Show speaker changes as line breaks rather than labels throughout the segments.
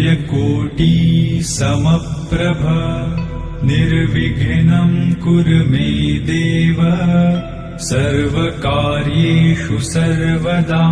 सूर्यकोटि समप्रभ निर्विघ्नं कुरु मे देव सर्वकार्येषु सर्वदा।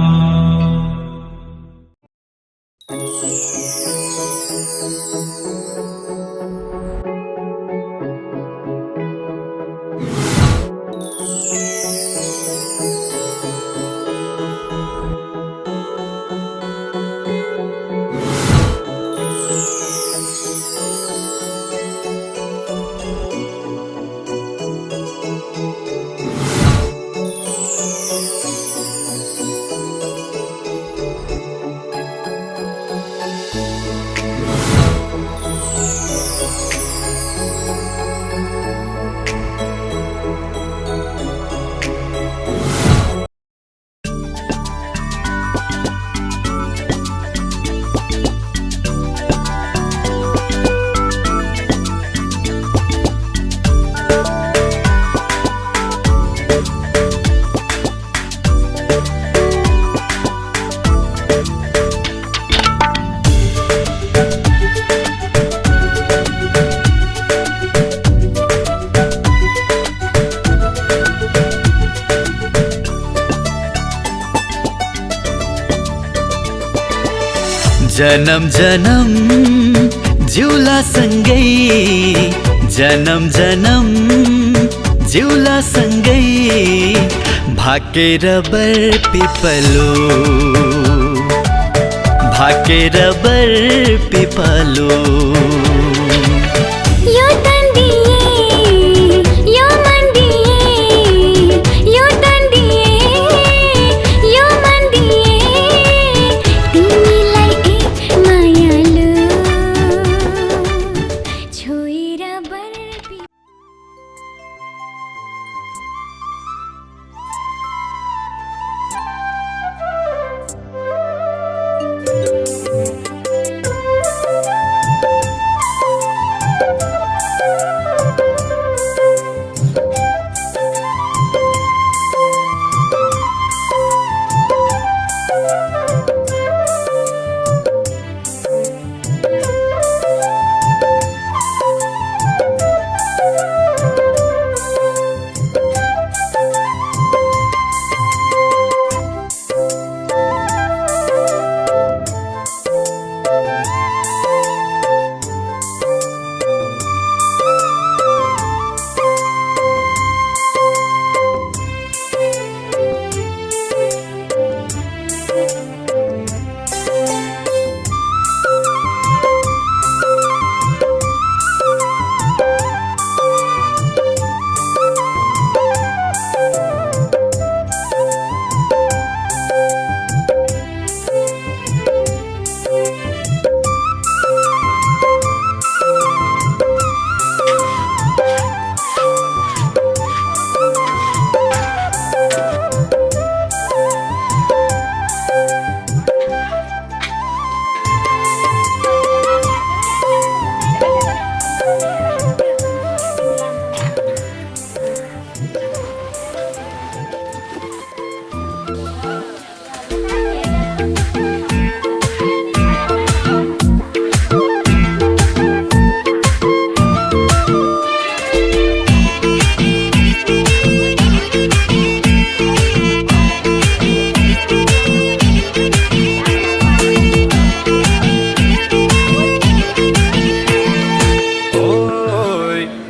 जन्म जन्म जिउला सँगै, जन्म जन्म जिउला सँगै, भाकेर बर पिपलो, भाकेर बर पिपलो।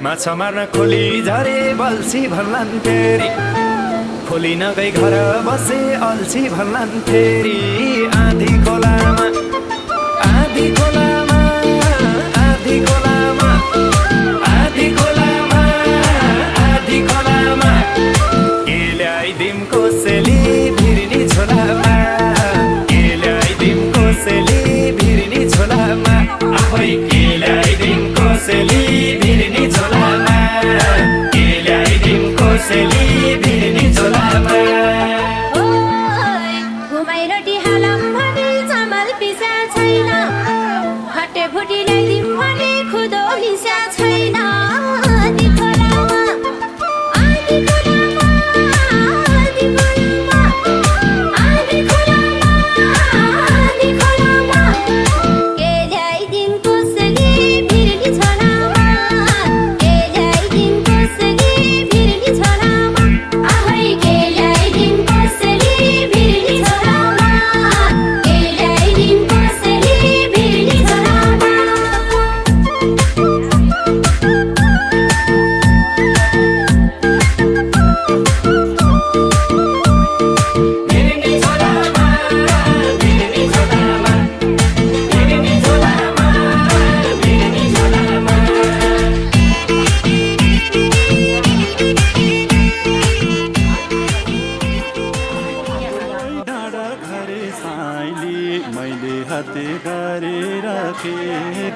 माछा मार्न खोली झरे बल्छी भन्लान् फेरि, खोली नगई घर बसे अल्छी भन्लान् फेरि। आधी खोलामा आधी खोलामा आधी खोलामा आधी खोलामा आधी खोलामा के ल्याइदिम कोसेली भिर्नी झोलामा, के ल्याइदिम कोसेली भिर्नी झोलामा, आफै के ल्याइदिम कोसेली भिर्नी झोलामा, के ल्याइदिम कोसेली भिर्नी झोलामा।
घुमाइरोटी हालम भने चामल पिसा छैन, हटे भुटी ल्याइदिम भने खुदो मिसा छैन। आधी खोलामा आधी खोलामा आधी खोलामा आधी खोलामा आधी खोलामा के ल्याइ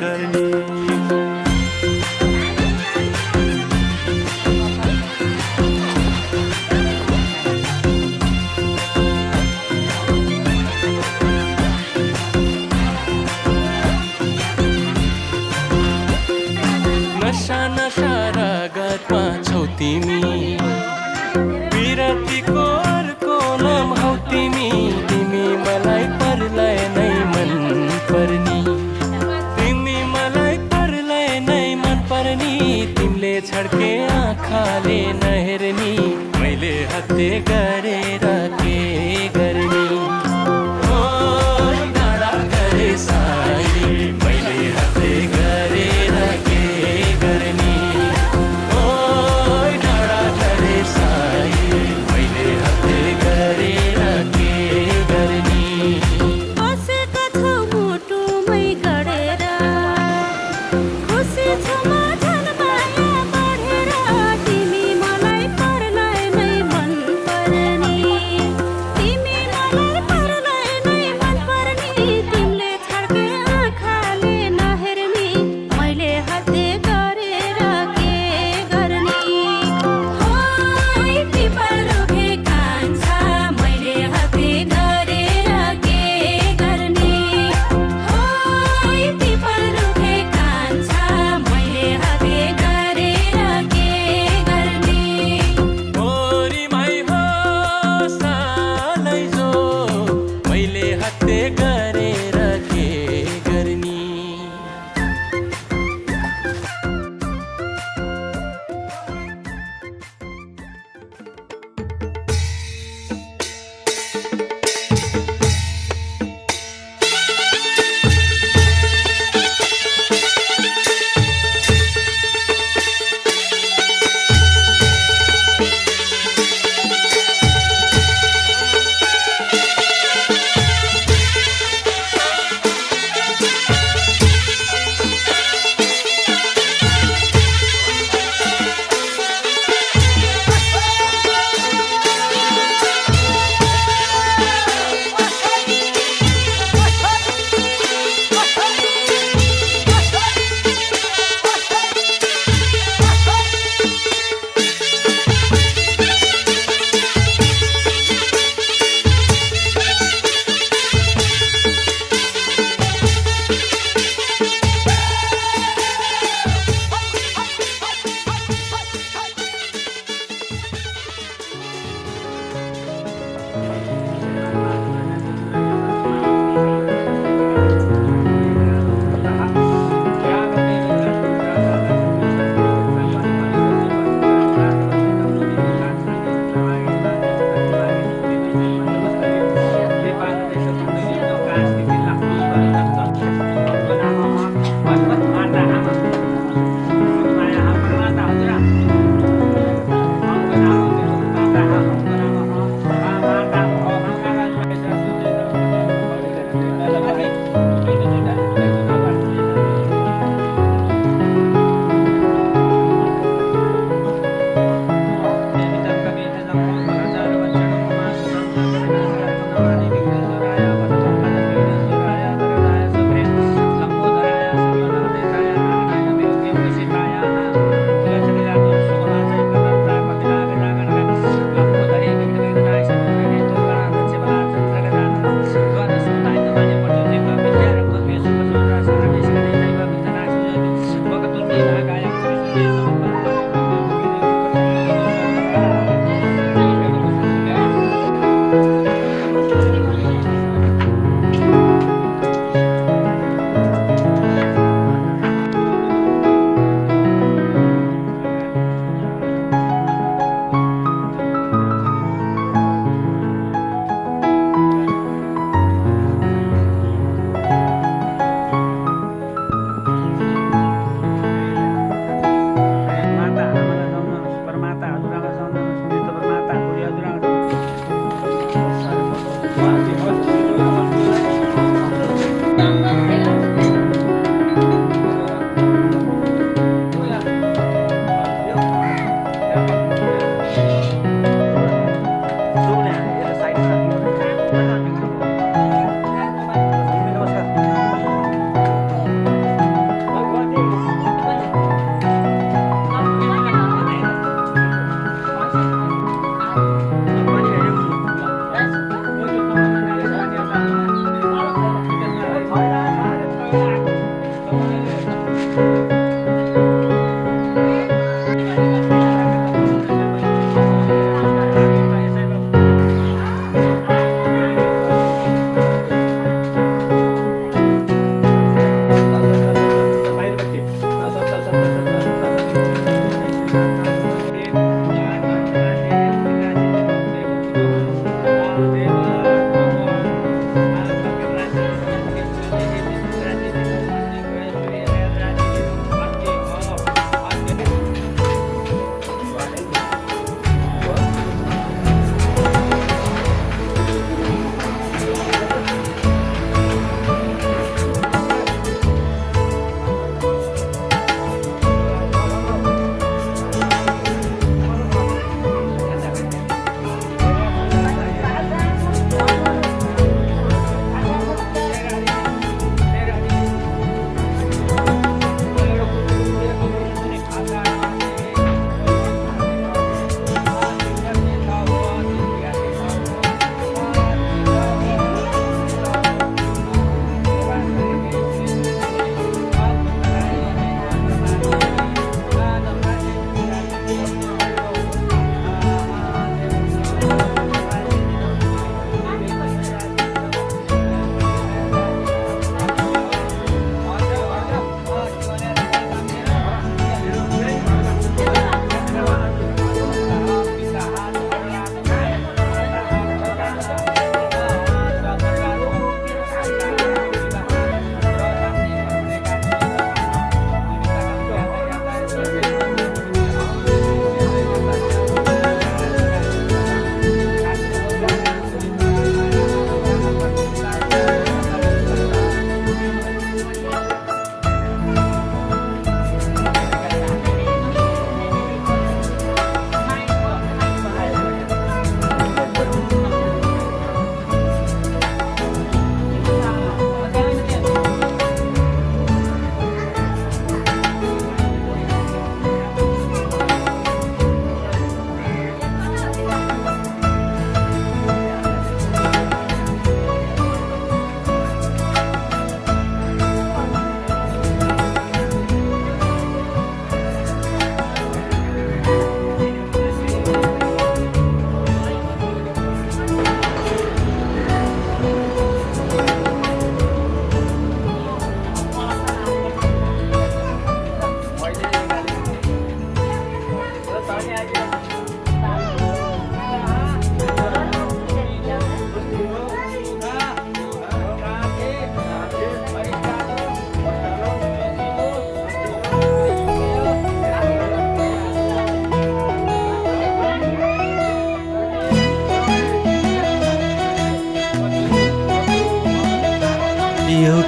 गर्ने नशा नशा रगतमा छौ तिमी विरतीको अर्को नाम हौ तिमी तिमी मलाई परलाई नै मन पर्नी तिमी मलाई परलाई नै मन पर्नी तिमीले छड्के आँखाले नहेर्नी मैले हत्ते गरेर के गर्ने ओ डाँडा गरे साली मैले हत्ते गरेर के गर्ने ओ डाँडा गरे साली मैले हत्ते गरेर के गर्ने
बसेका छौ मुटुमै गढेर खुसी छु म झन् माया बढेर तिमी मलाई परलाई नै मन पर्ने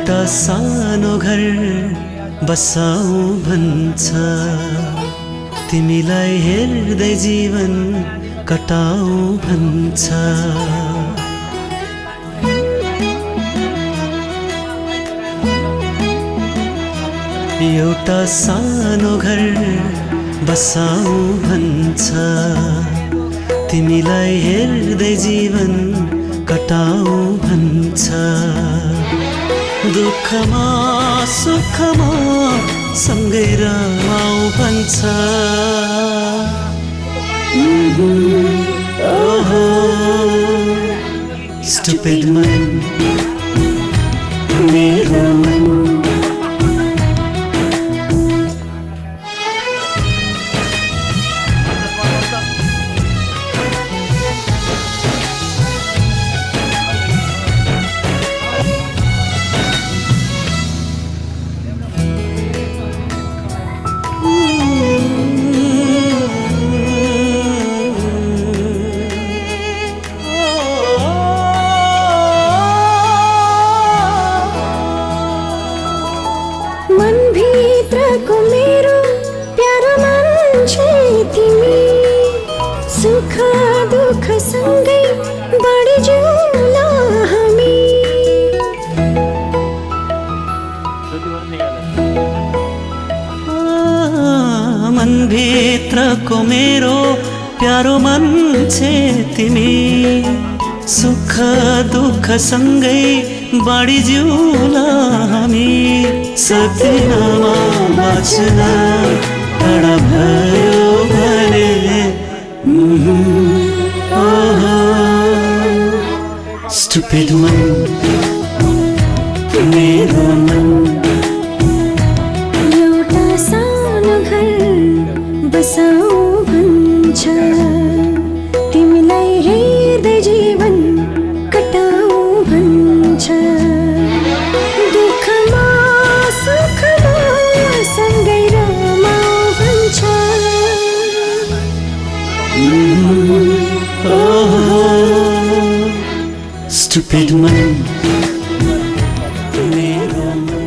एउटा सानो घर बसाऊ भन्छ, तिमीलाई हेर्दै जीवन कटाऊ भन्छ। एउटा सानो घर बसाऊ भन्छ, तिमीलाई हेर्दै जीवन कटाऊ भन्छ। दुःखमा सुखमा सँगै रमाऊ भन्छ। ओहो स्टुपिड मन मेरो मन।
मनभित्रको मेरो प्यारो मान्छे तिमी, सुख दुःख सँगै बढी जिउला हामी।
मनभित्रको मेरो प्यारो मान्छे तिमी, सुख दुःख सँगै बाँडी जिउला हामी। सपनामा बाँच्न टाढा भयो भने स्टुपिड मन मेरो मन।
एउटा सानो घर बसाऊ भन्छ, तिमीलाई हेर्दै जीवन कटाऊ भन्छ। दुःखमा सुखमा सँगै रमाऊ भन्छ।
स्टुपिड मन मेरो मन।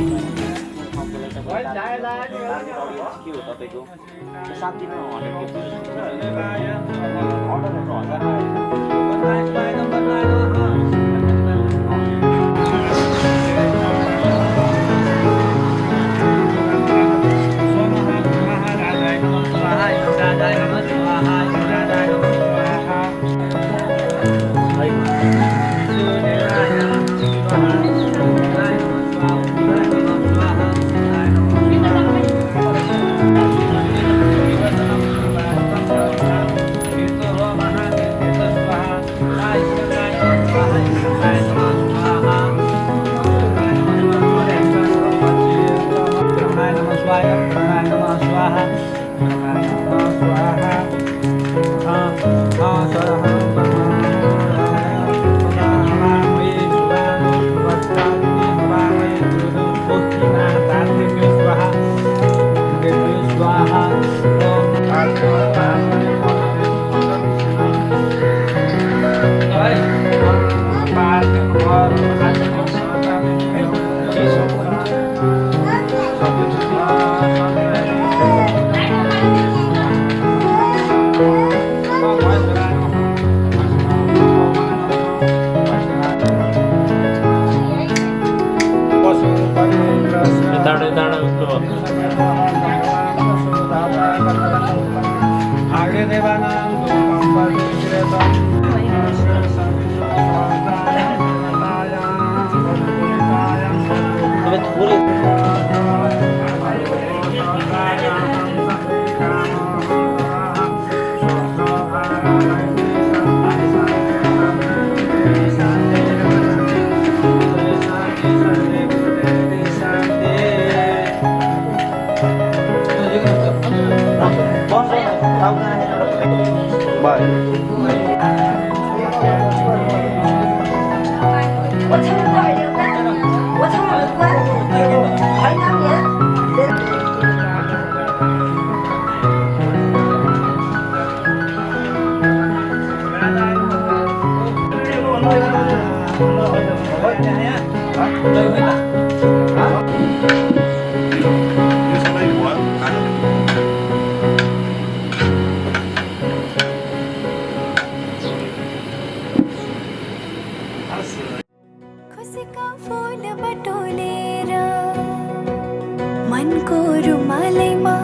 मनको रुमालैमा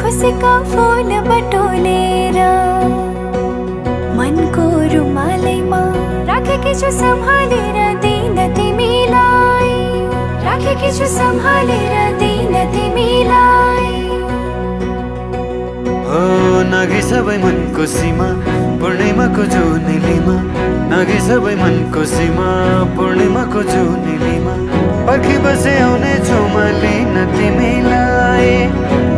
खुसीका फूल बटोलेर मनको रुमालैमा राखेकी छु सम्हालेर दिन तिमीलाई, राखेकी छु सम्हालेर दिन तिमीलाई।
नागे सबै मनको सीमा पूर्णिमाको जुनेलीमा, नागे सबै मनको सीमा पूर्णिमाको जुनेलीमा। पर्खी बसे आउने छु म लिन तिमीलाई,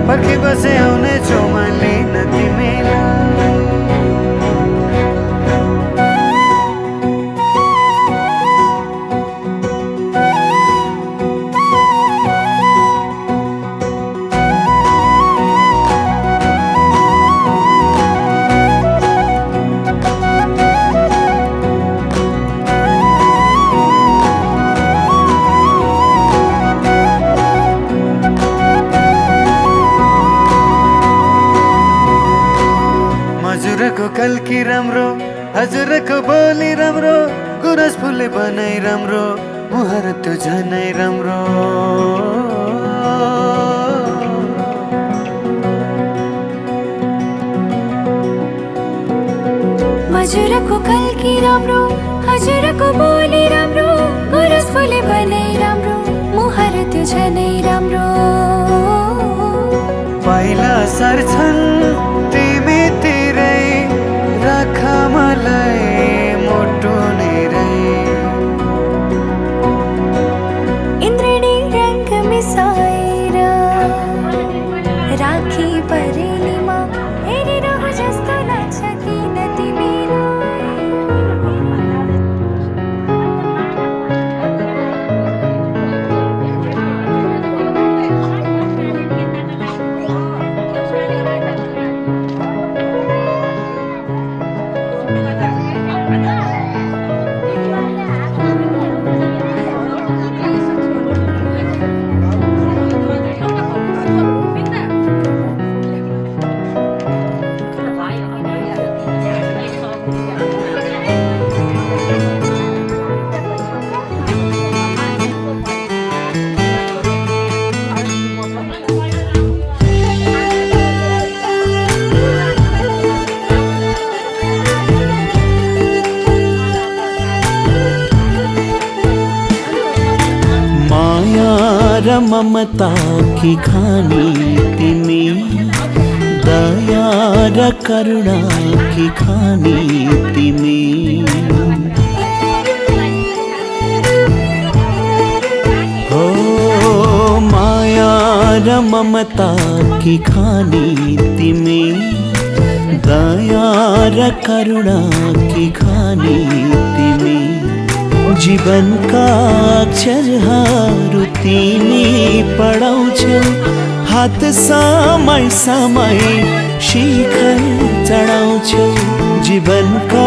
पर्खी बसे आउने छु म लिन तिमीलाई। हजुरको कल्की राम्रो, हजुरको बोली राम्रो, गुरस फुले बनाइ राम्रो, मुहार त्यो झनै राम्रो।
हजुरको कल्की राम्रो, हजुरको बोली राम्रो, गुरस फुले बनाइ राम्रो, मुहार त्यो झनै राम्रो।
पाइला सर्छन् तिमी तिरै, राख मलाई मुटु निरै।
इन्द्रणी रंग मिसाएर राखी परेलीमा हेरिरह जस्तो लाग्छ किन तिमीलाई।
र ममता की खानी तिमी, दया र करुणा की खानी तिमी। हो माया र ममता की खानी तिमी, दया र करुणा की खानी तिमी। जीवनका अक्षरहरू तिमी पढाउँछौ, हात समय समय शिखर चढाउँछौ। जीवनका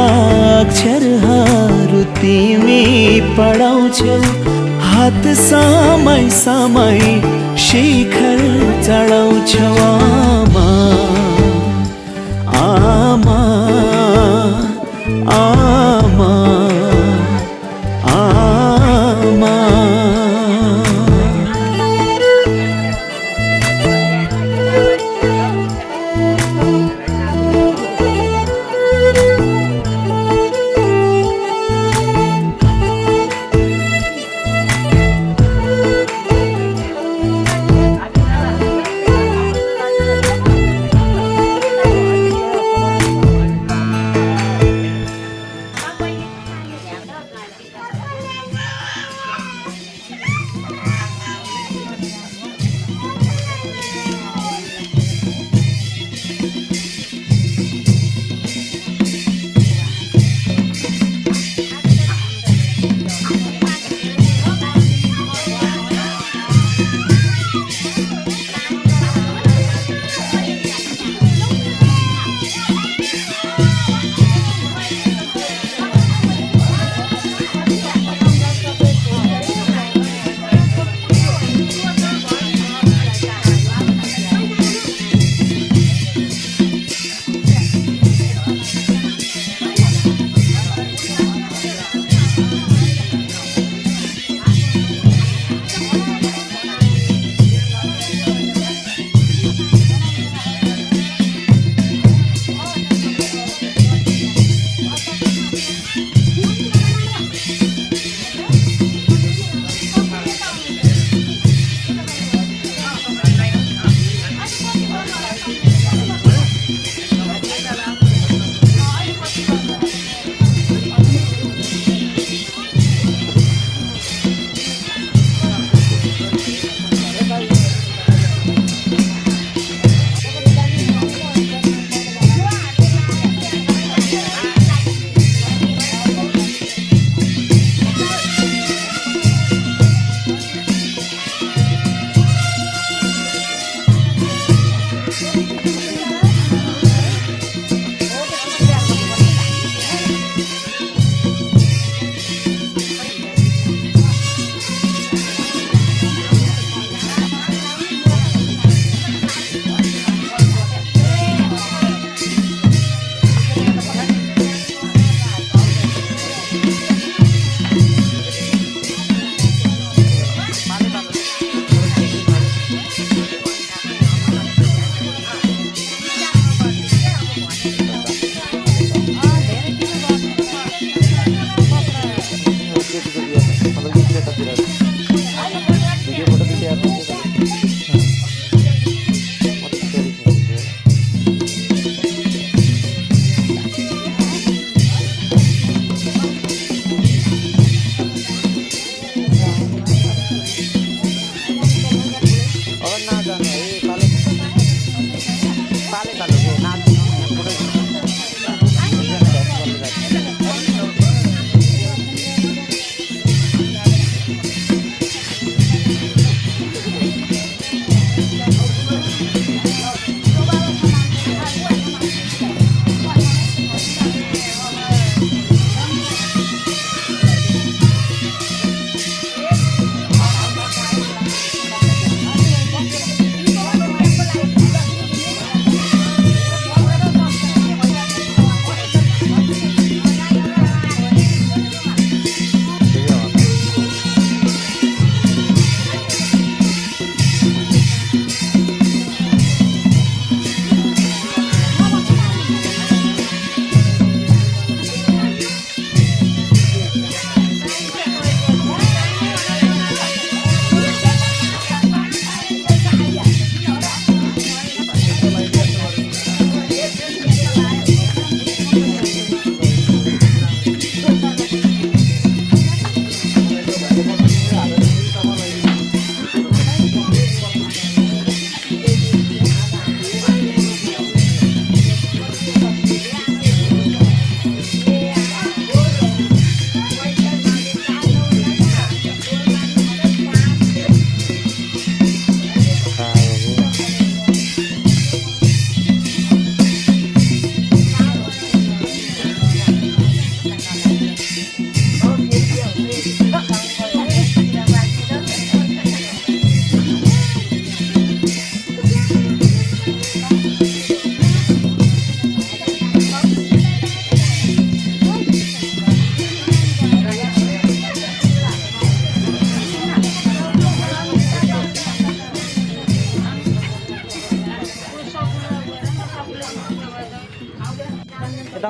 अक्षरहरू तिमी पढाउँछौ, हात समय समय शिखर चढाउँछौ। आमा आमा आमा आमा।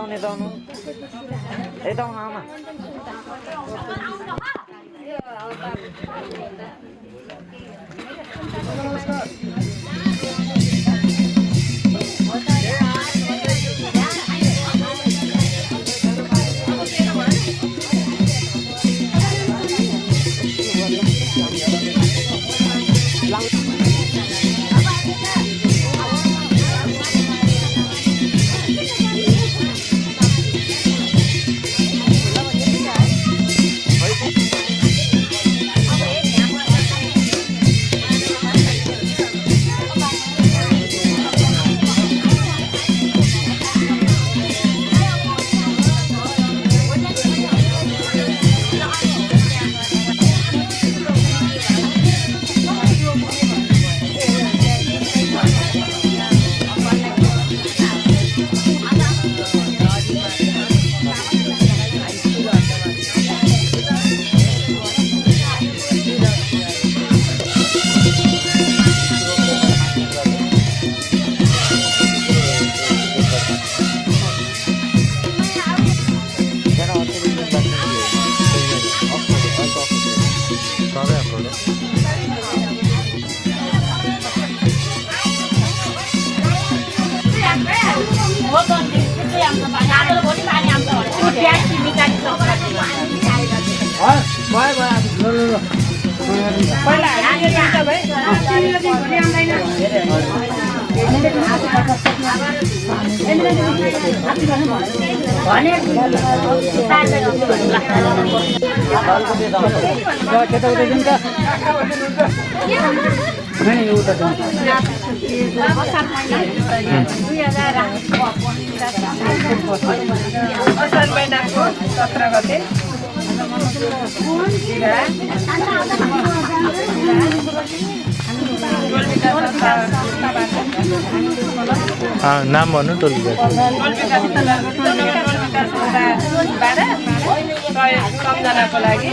यता आउनु यता आउनु आमा
असार महिनाको 17 गते
नाम भन्नु टोलीको
सम्झनाको लागि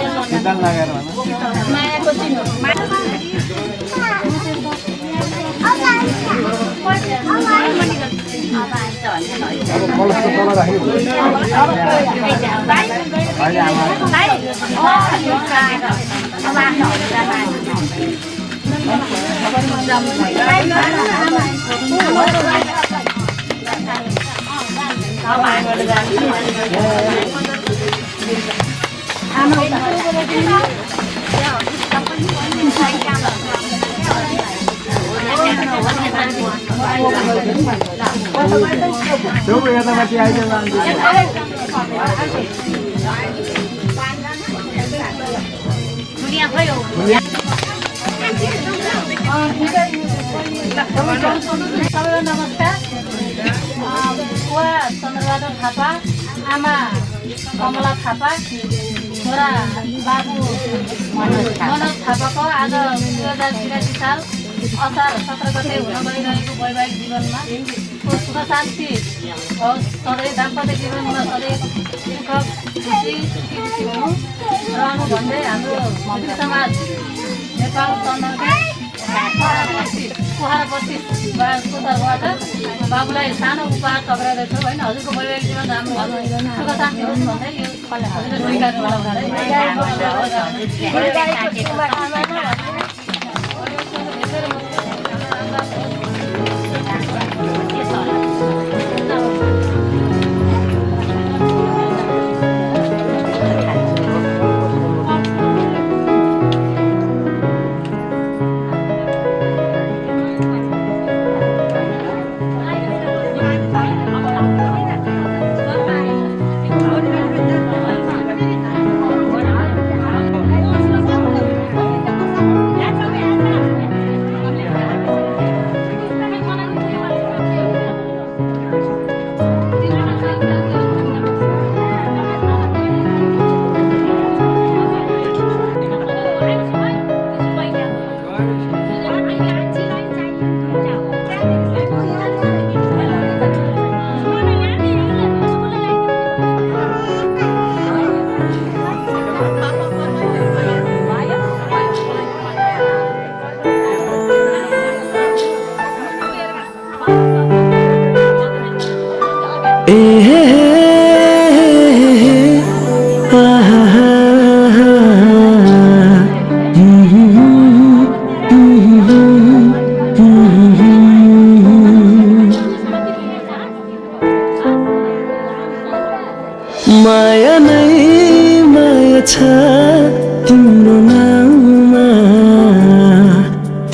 सबैलाई नमस्कार। बुवा चन्द्रबहादुर थापा, आमा कमला थापा, छोरा बाबु मनोज थापाको आज 2083 साल असार 17 गते हुन गइरहेको वैवाहिक जीवनमा सुख शान्ति होस्, सधैँ दाम्पत्य जीवनमा सधैँ सुख खुसी हुनु रहनु भन्दै हाम्रो मन्त्री समाज नेपाल कुहारपट्टि तर्फबाट बाबुलाई सानो उपहार टक्राउँदैछौँ होइन। हजुरको वैवाहिक जीवन राम्रो सुख शान्ति होस् भन्दै यो हजुरले स्वीकार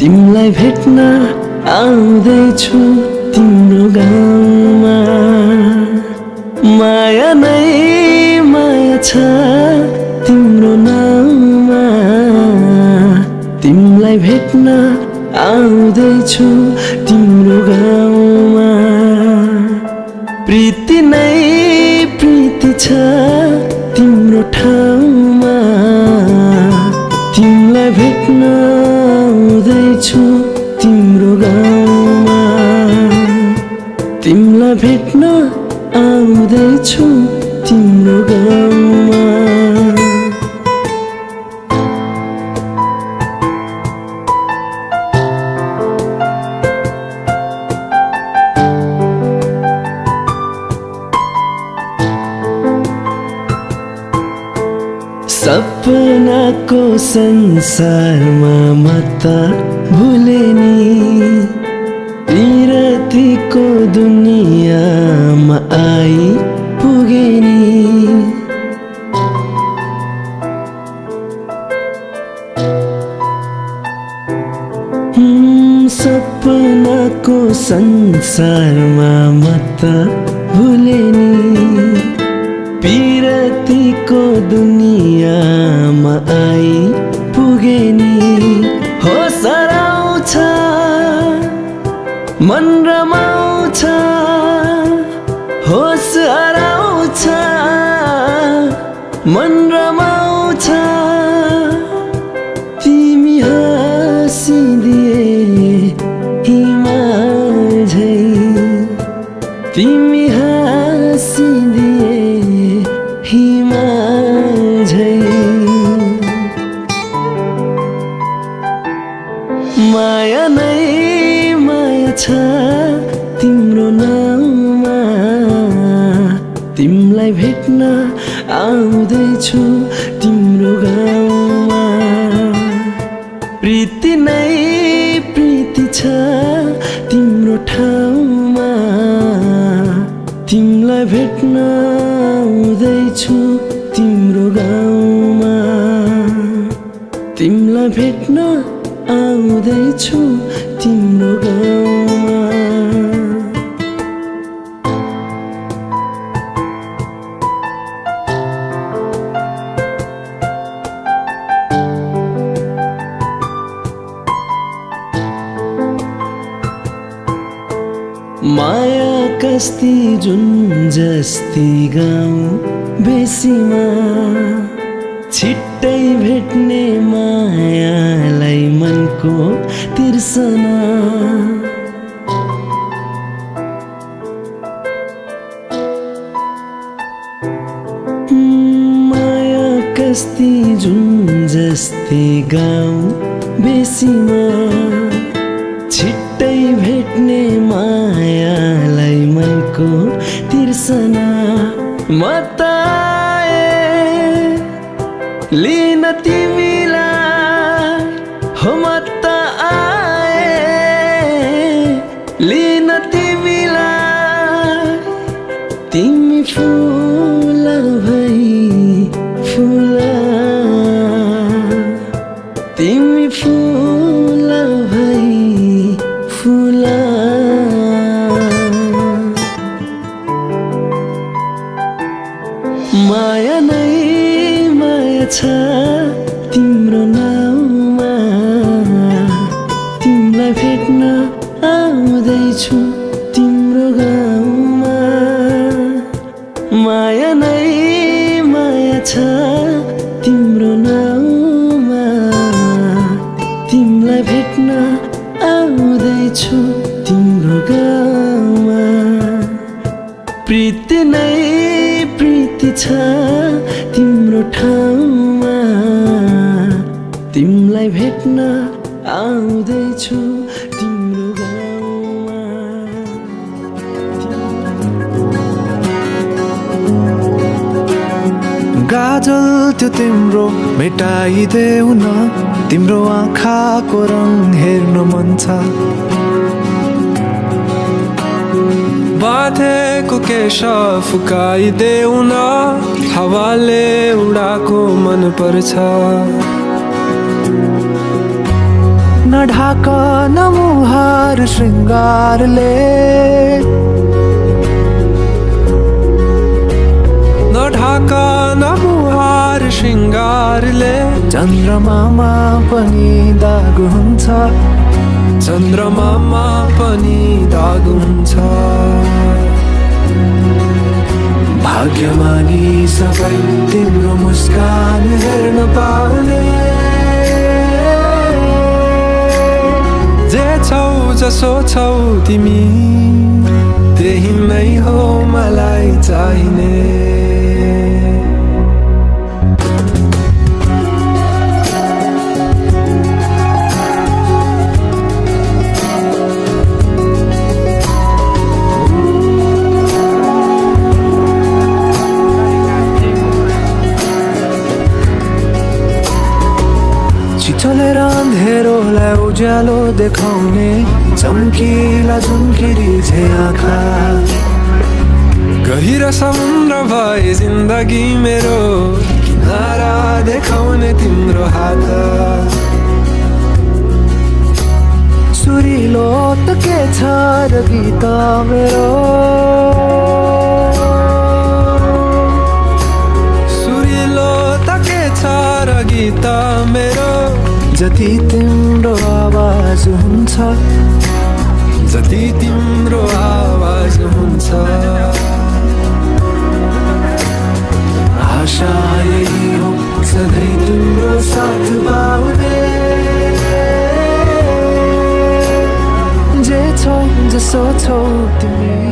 तिमीलाई भेट्न आउँदैछु तिम्रो गाउँमा माया नै माया छ तिम्रो नाउँमा तिमीलाई भेट्न आउँदैछु तिम्रो गाउँमा प्रीति नै प्रीति छ तिम्रो ठाउँमा तिमीलाई भेट्न आउँदैछु तिम्रो गाउँमा तिमीलाई भेट्न आउँदैछु तिम्रो गाउँमा सपनाको संसारमा म त भुले नि पिरतीको दुनियाँमा आई पुगे नि सपनाको संसारमा म त भुले नि पिरतीको दुनियाँमा आई पुगे नि होस हराउँछ मन रमाउँछ होस हराउँछ मन रमाउँछ तिमी हाँसिदिए हिमाल झै तिमी हाँसिदिए हिमाल झै माया नै माया छ तिम्रो नाउँमा तिमीलाई भेट्न आउँदैछु तिम्रो गाउँमा प्रीति नै प्रीति छ तिम्रो ठाउँमा तिमीलाई भेट्न आउँदैछु तिम्रो गाउँमा तिमीलाई भेट्न आउँदैछु तिम्रो गाउँमा माया कस्ती जुन जस्ती गाउँ बेसीमा छिट्टै भेट्ने मायालाई मनको तिर्सना माया कस्ती जुन जस्ती गाउँ बेसीमा छिट्टै भेट्ने मायालाई मनको तिर्सना म त लिन तिमीलाई हो म त आए लिन तिमीलाई तिमी फुल भई फुल तिमी फुल भई फुल माया नै माया छ तिम्रो नाउँमा तिमीलाई भेट्न आउँदैछु तिम्रो गाउँमा माया नै माया छ तिम्रो नाउँमा तिमीलाई भेट्न आउँदैछु तिम्रो गाउँमा प्रीति नै प्रीति छ तिम्रो ठाउँमा तिमीलाई भेट्न आउँदैछु तिम्रो गाउँमा
गाजल त्यो तिम्रो मेटाइदेऊ न तिम्रो आँखाको रङ हेर्नु मन छ बाँधेको केश फुकाइदेऊ न हावाले उडाको मन पर्छ ढाक न मुहार श्रृङ्गारले न ढाक न मुहार श्रृङ्गारले चन्द्रमामा पनि दाग हुन्छ चन्द्रमामा पनि दाग हुन्छ भाग्यमानी सबै तिम्रो मुस्कान हेर्न पाउने जे छौ जसो छौ तिमी त्यही नै हो मलाई चाहिने चलेर अँधेरोलाई उज्यालो देखाउने चम्किला झुम्किरी झे आँखा गहिरो समुद्र भए जिन्दगी मेरो किनारा देखाउने तिम्रो हात सुरिलो त के छ र गीत मेरो सुरिलो त के छ र गीत मेरो जति तिम्रो आवाज हुन्छ जति तिम्रो आवाज हुन्छ आशा यही हो सधैँ तिम्रो साथ पाउने जे छौ जसो छौ तिमी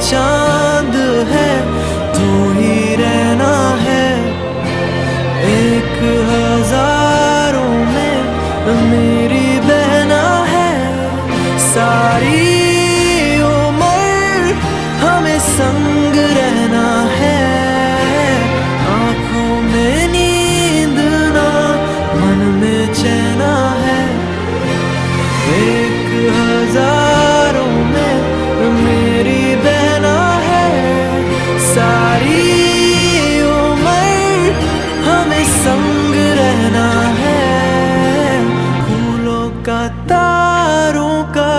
चांद है, तू ही रहना है। 1000 में मेरी बहना है। सारी उम्र हमें संग रहना है। आँखों में नींद ना, मन में चैना है। 1000 में मेरी बहना है। सारी उम्र हमें संग रहना है। फूलों का, तारों का,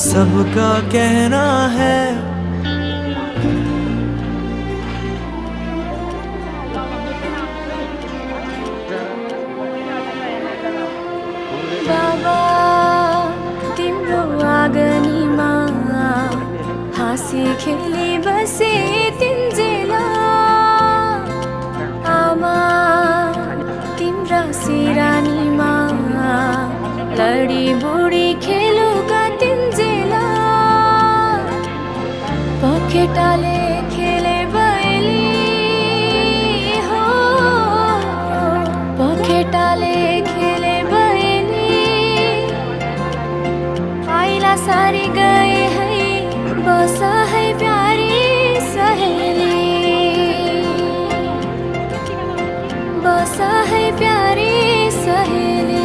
सबका कहना है।
बाबा तिम्रो आँगनीमा हाँसी खेली बसे तिन्जेला। आमा तिम्रा सिरानीमा लडी बुढी खेलुका तिन्जेला। पखेटाले खेले बैली हो, पखेटाले खेले बैली। आइला सारी गए है, बसा है प्यारी सहेली। बसा है प्यारी सहेली।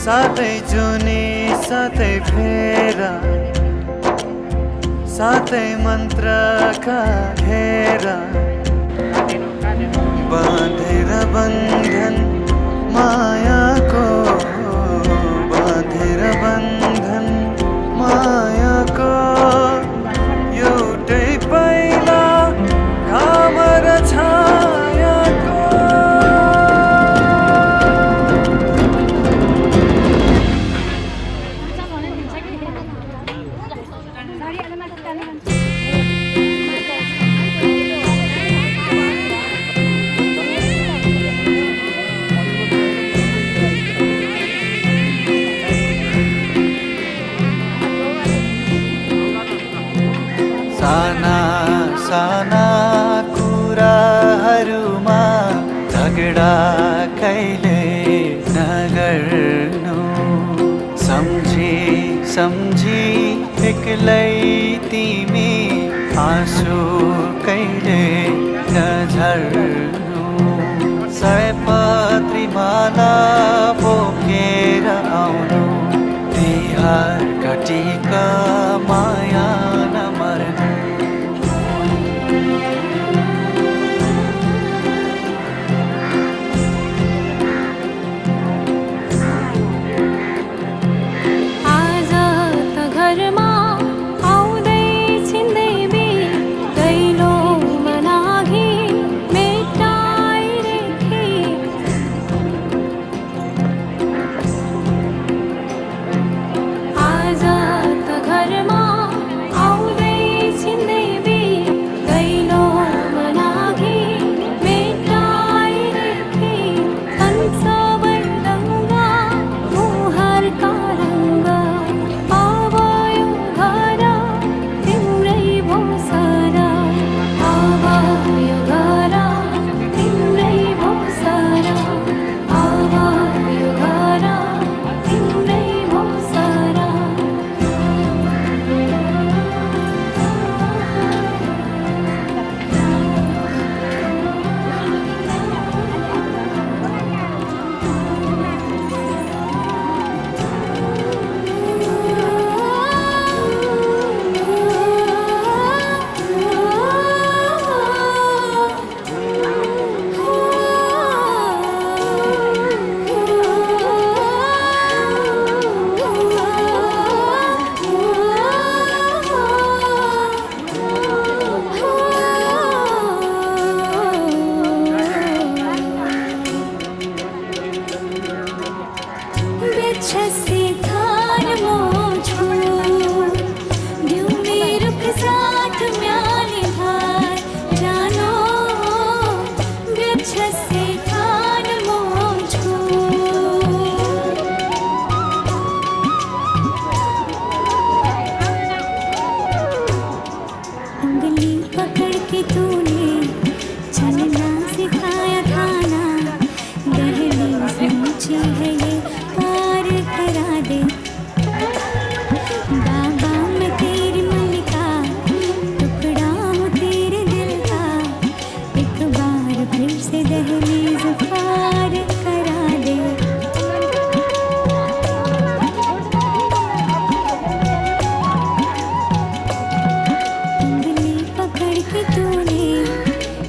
साथै जुनी साथै फेरा, साथै मन्त्रका घेरा। बाँधेर बन्धन मायाको, बाँधेर बन्धन मायाको। एउटै पाइला घाम र छायाको। साना साना कुराहरूमा झगडा कहिले नगर्नु। सम्झी सम्झी एक्लै तिमी आँसु कहिले नझर्नु। सयपत्री माला बोकेर आउनु। तिहार घटीका माया नमर्नु।
आज त घरमा आउँदै छिन्दै बी दैलोमा लागि मेटाइरेखी। ऊंची है ये पार करा दे। बाबा मैं तेरी मलिका, टुकड़ा हूँ तेरे दिल का, एक बार फिर से दहलीज पार करा दे। उंगली पकड़ के तूने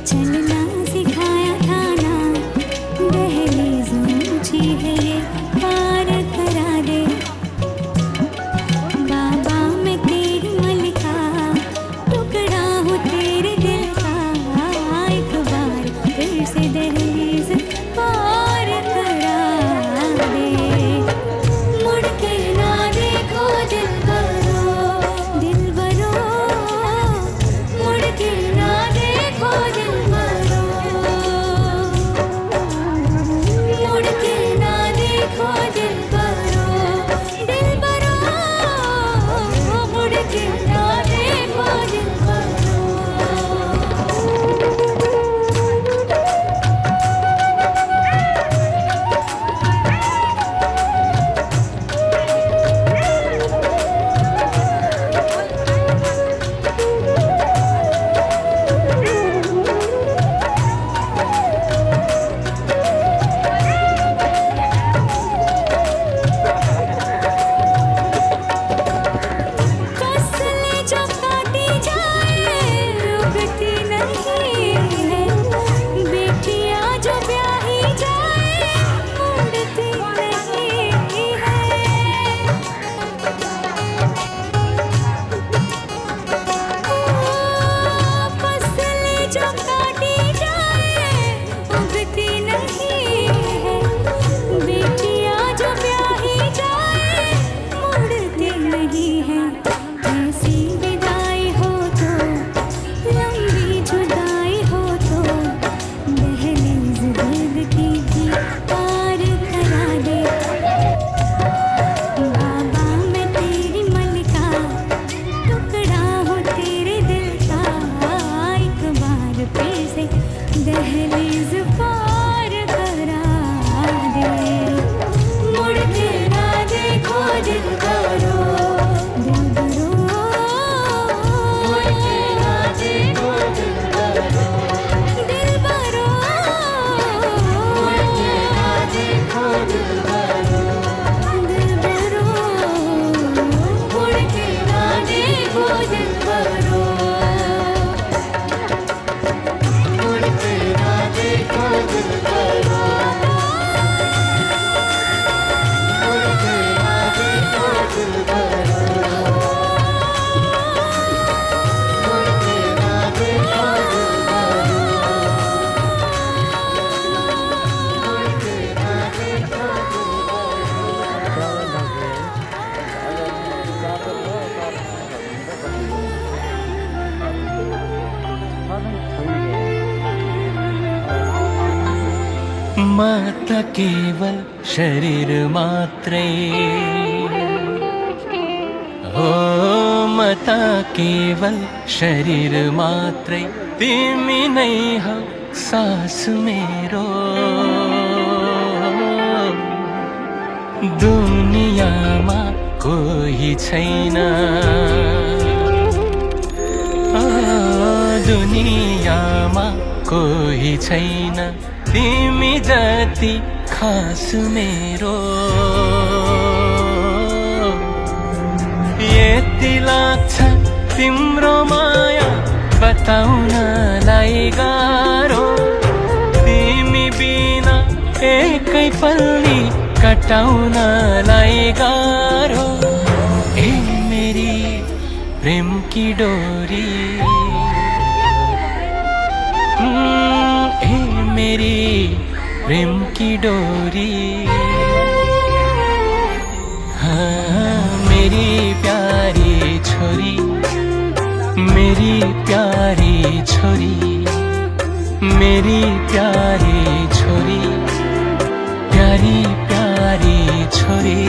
चलना सिखाया था ना, दहलीज ऊंची है ये पार करा दे। बाबा मैं तेरी मलिका, टुकड़ा हूँ तेरे दिल का, एक बार फिर से दहलीज पार करा दे। मुड़ के ना देखो दिल बरो, दिल बरो, मुड़ के ना देखो दिल बरो, मुड़ के ना देखो दिल बरो, दिल बरो, मुड़ के ना देखो दिल बरो। फसलें जो काटी जाए उगती नहीं है, बेटियां जो ब्याही जाए उड़ती नहीं है। फसलें जो काटी जाए उगती नहीं है, बेटियां जो ब्याही जाए उड़ती नहीं है। ऐसी विदाई हो तो, लंबी जुदाई हो तो, दहलीज दर्द की भी पार करा दे। बाबा मैं तेरी मलिका, टुकड़ा हूँ तेरे दिल का, एक बार फिर से दहलीज पार करा दे। मुड़ के ना देखो दिल बरो, दिल बरो, मुड़ के ना देखो दिल बरो, दिल बरो, मुड़ के ना देखो दिल बरो, दिल बरो, मुड़ के ना देखो दिल बरो, मुड़ के ना देखो दिल बरो, मुड़ के ना देखो दिल बरो, मुड़ के ना देखो दिल बरो, मुड़ के ना देखो दिल बरो।
म त केवल शरीर मात्रै हो, म त केवल शरीर मात्रै, तिमी नै हौ सास मेरो। दुनियाँमा कोही छैन, दुनियाँमा कोही छैन, तिमी जति खास मेरो। यति लाग्छ तिम्रो माया बताउनलाई गाह्रो, तिमी बिना एकै पल नि कटाउनलाई गाह्रो। ए मेरी प्रेम की डोरी, ए मेरी प्रेम की डोरी, हाँ मेरी प्यारी छोरी, मेरी प्यारी छोरी, मेरी प्यारी छोरी, प्यारी प्यारी छोरी।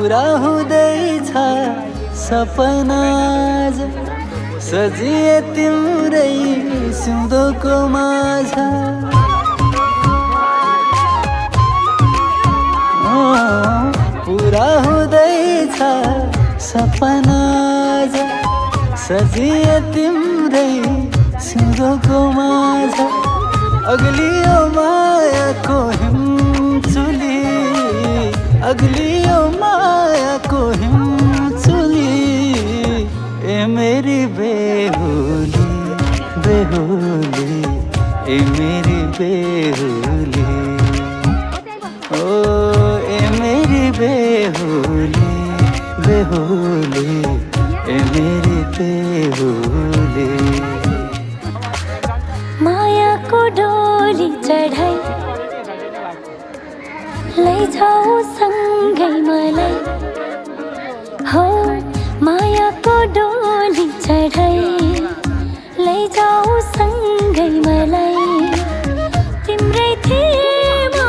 पुरा हुँदैछ सपना आज सजिए तिम्रै सिउँदोको माझ पुरा हुँदैछ सपना आज सजिए तिम्रै सिउँदोको माझ अग्लियो मायाको हिमचुली अग्लियो मायाको हिमचुली ए मेरी बेहुली बेहुली ए मेरी बेहुली ओ ए मेरी बेहुली बेहुली ए मेरी बेहुली
मायाको डोली चढाई लैजाऊ सँगै मलाई हो मायाको डोली चढाई लैजाऊ सँगै मलाई तिम्रै थिएमा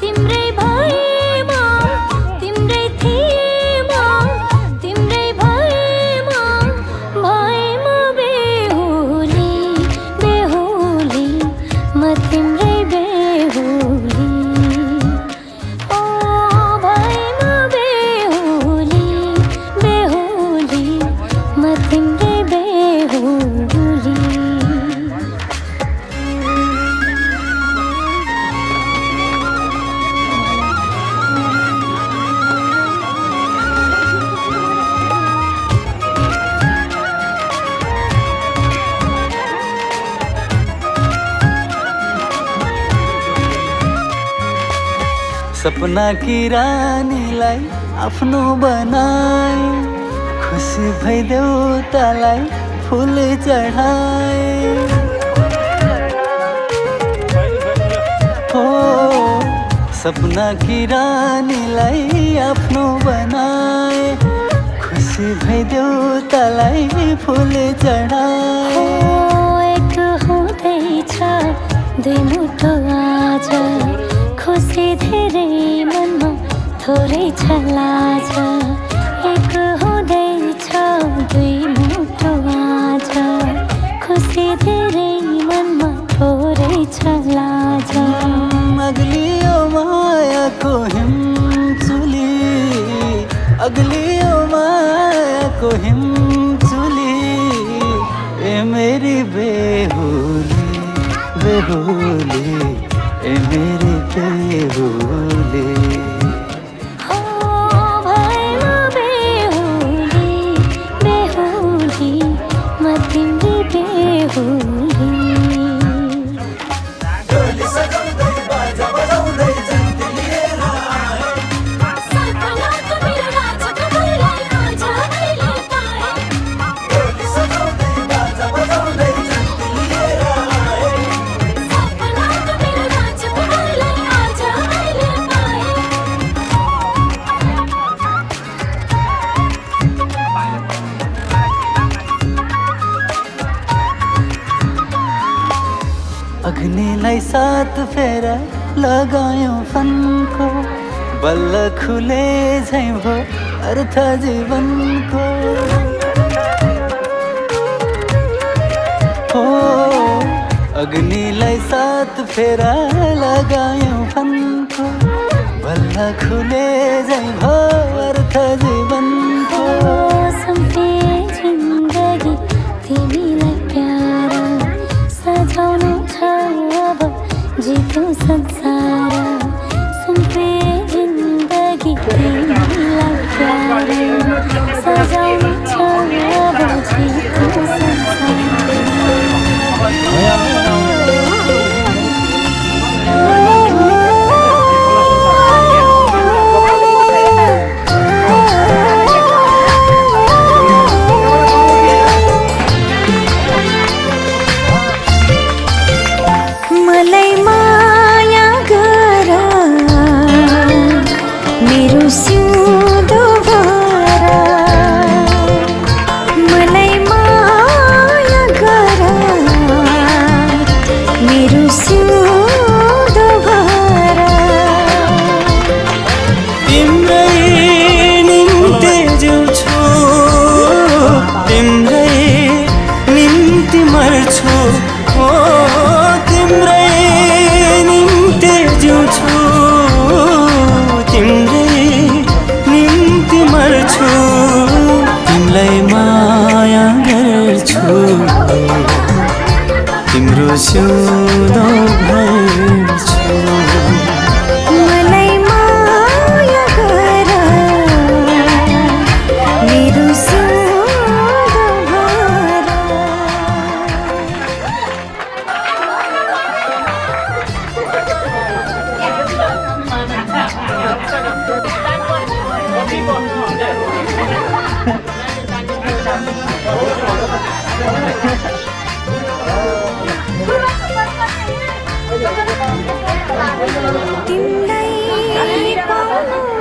तिम्रै भएमा तिम्रै थिएमा तिम्रै भएमा भएमा बेहुली बेहुली म तिम्रै बेहुली ओ भएमा बेहुली बेहुली म तिम्रै बेहुली
सपना की रानीलाई आफ्नो बनाए खुसी भइदेऊ तलाई फुल चढाए हो सपना की रानीलाई आफ्नो बनाए खुसी भइदेऊ तलाई फुल चढाए
एक हुँदैछ दुई मुठो आज खुसी धेरै मनमा थोरै छ लाज एक हुँदैछ दुई मुठो आज खुसी धेरै मनमा थोरै छ लाज
अग्लियो मायाको हिमचुली अग्लियो मायाको हिमचुली ए मेरी बेहुली बेहुली ए मेरी बेहुली
हो भएमा बेहुली बेहुली म तिम्रै बेहुली
अग्निलाई सात फेरा लगायौँ फनको बल्ल खुले झैँ भो अर्थ जीवनको हो अग्निलाई सात फेरा लगायौँ फनको बल्ल खुले झैँ भो अर्थ जीवनको
सम्पे जिन्दगी तिमीलाई प्यारो सजाउनु छ अब जितो संसार सम्पे जिन्दगी तिमीलाई प्यारो सजाउनु छ अब जितो संसार
सुनो भन्छु
मलाई माया गर मेरो सधभर तिमीलाई पाउनु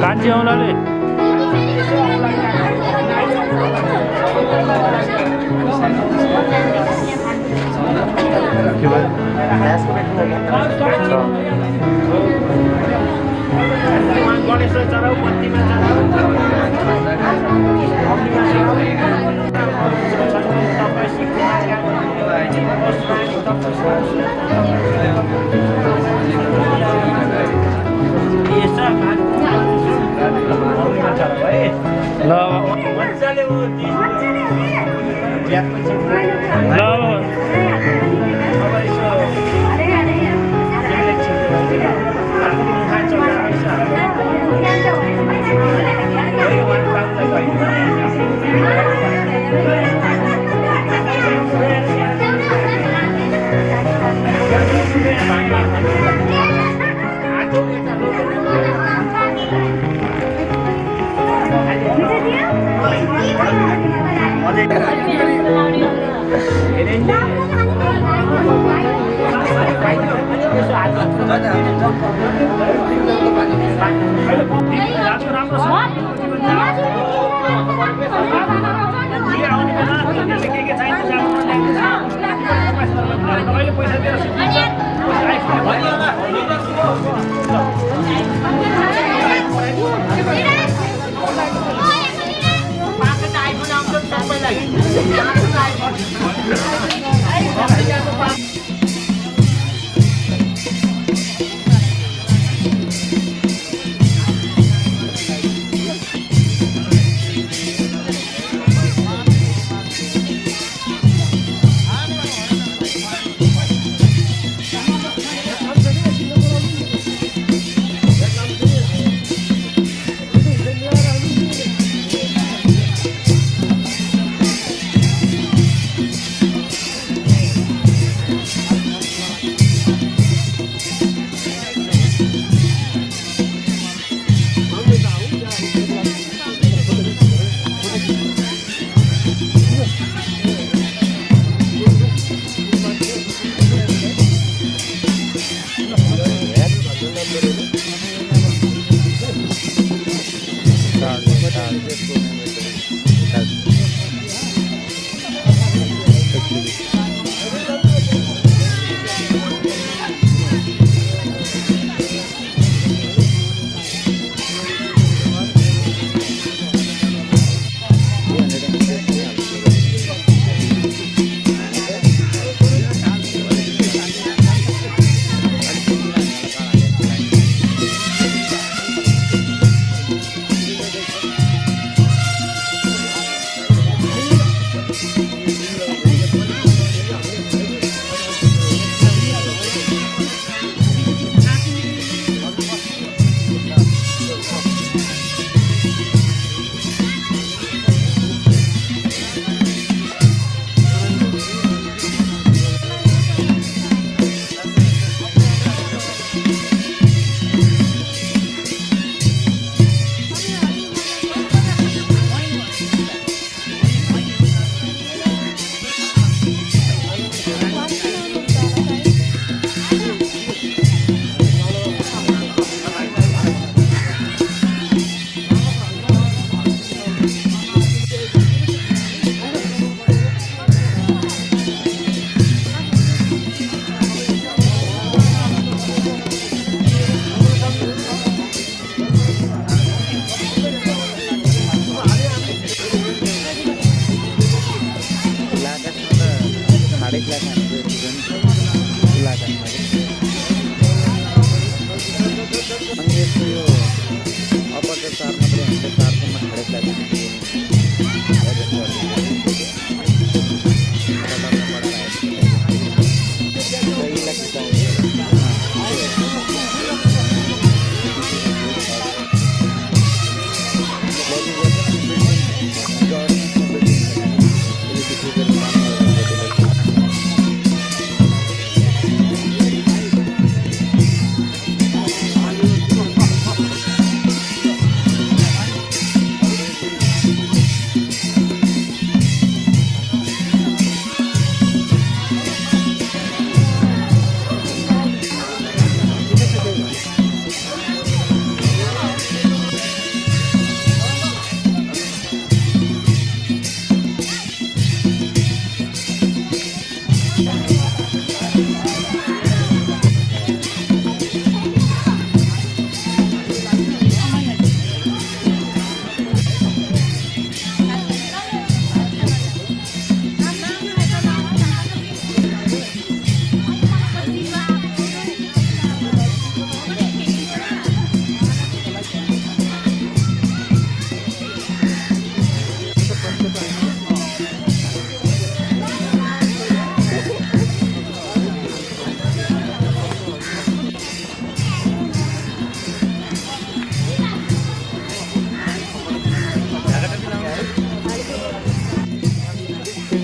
कान्छी औँलाले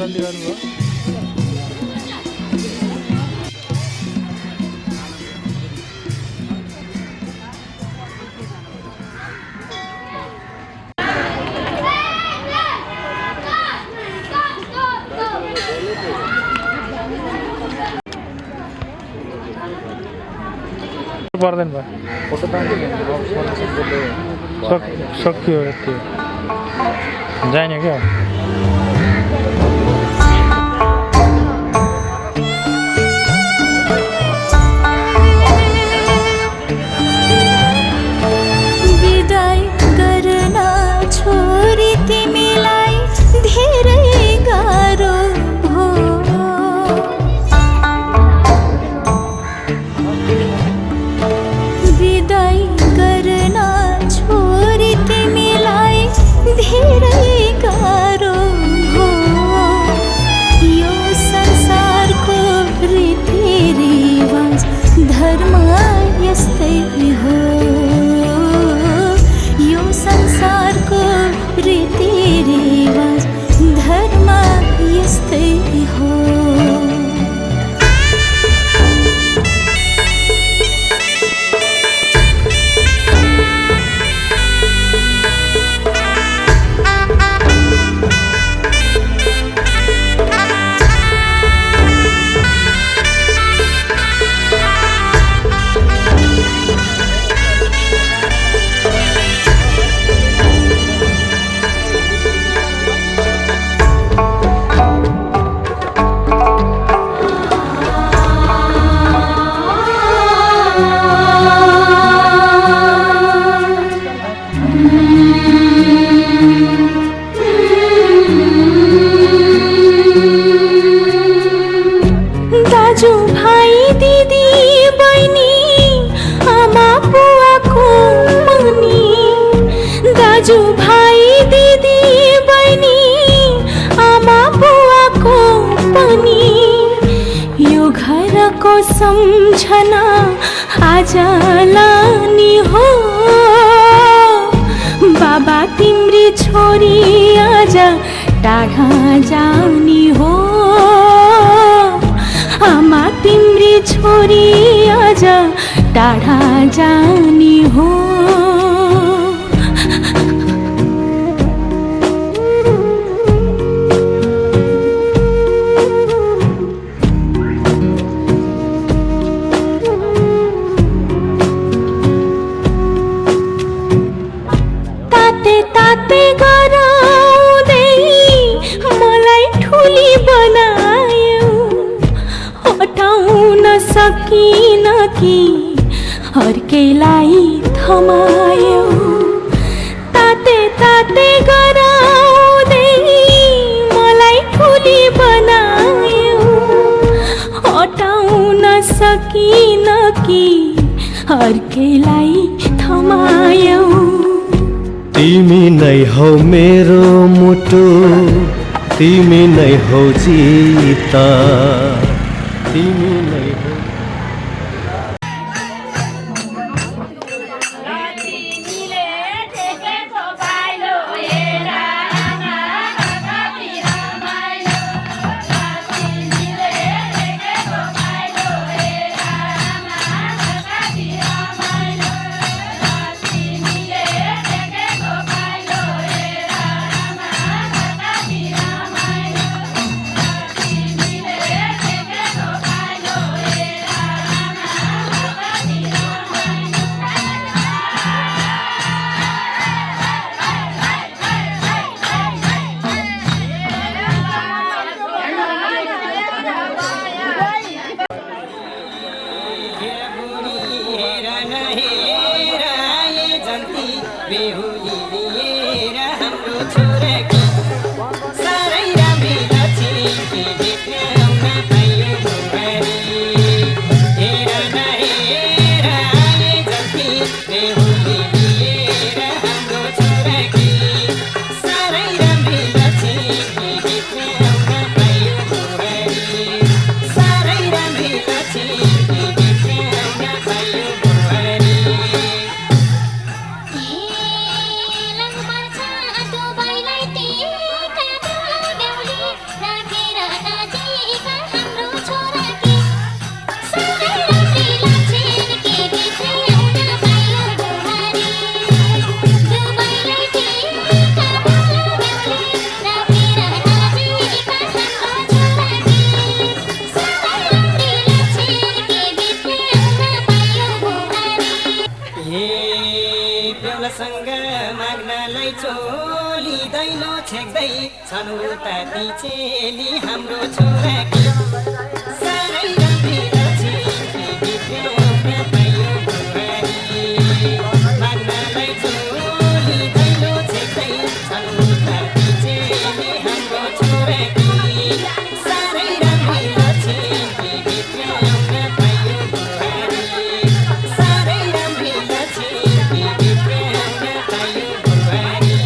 बन्दी गर्नुभयो पर्दैन भयो सकियो त्यो जाने क्या
विदाई गर्न छोरी तिमीलाई धेरै गाह्रो हो विदाई गर्न छोरी तिमीलाई धेरै गाह्रो हो यो संसारको रीतिरिवाज धर्म यस्तै हो यो संसारको रीतिरिवाज धर्म यस्तै हो दाजु भाइ दिदी बहिनी आमा बुवाको पनि दाजु भाइ दिदी बहिनी आमा बुवाको पनि यो घरको सम्झना आज लानी हो बाबा तिम्री छोरी आज टाढा जानी हो आमा तिम्री छोरी आज टाढा जानी हो ताते ताते गराउँदै मलाई ठुली बनायो हटाउन सकिन कि अर्कैलाई थमायो ताते ताते गराउँदै मलाई ठुली बनायो हटाउन सकिन कि अर्कैलाई थमायो
तिमी नै हौ मेरो मुटु तिमी नै हौ जीता तिमी नै हौ
मसँग माग्नलाई चोली दैलो छेक्दै छन् उता ती चेली हाम्रो छोराकी साह्रै राम्री लक्ष्मी भित्र्याउन पायो बुहारी माग्नलाई चोली दैलो छेक्दै छन् उता ती चेली हाम्रो छोराकी साह्रै राम्री लक्ष्मी भित्र्याउन पायो बुहारी साह्रै राम्री लक्ष्मी भित्र्याउन पायो बुहारी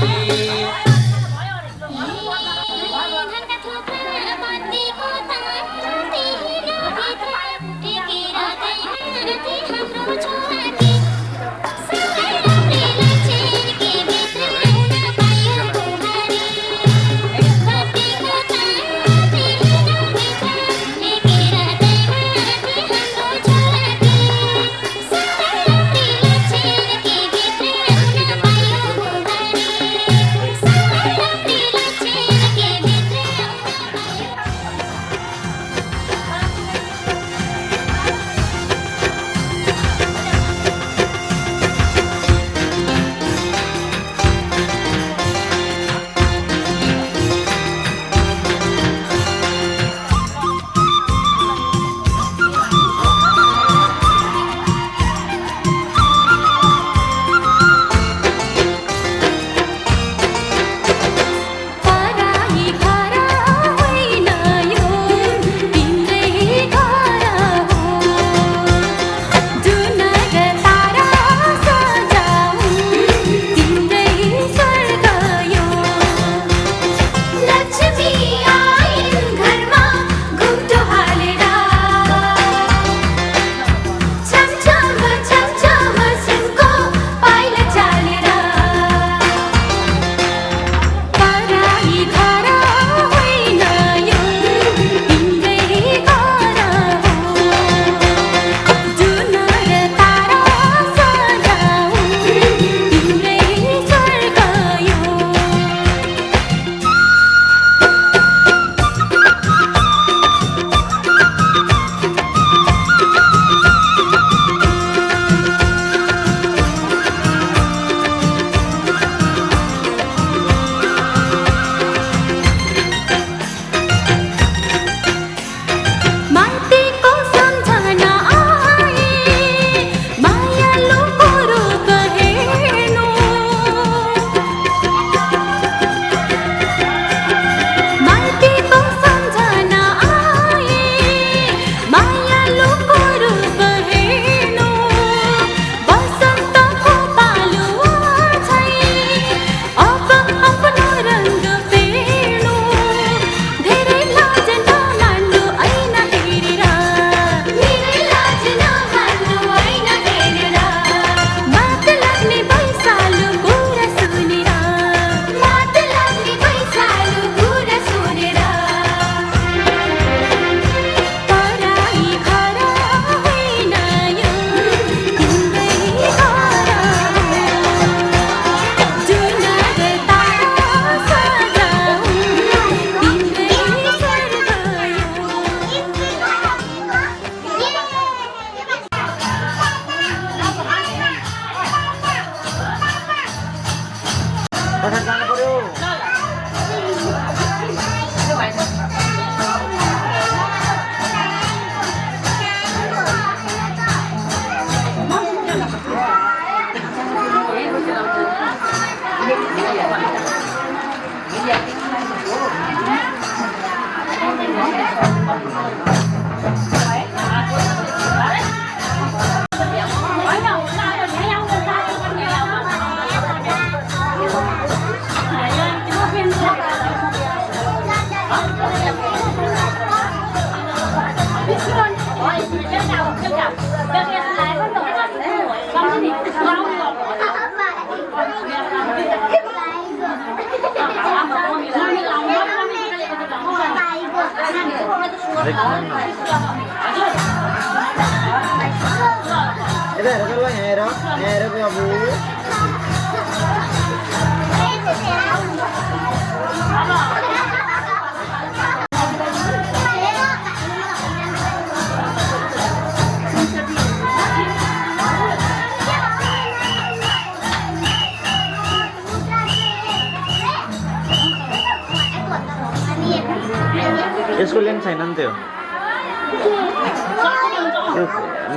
छैन नि त्यो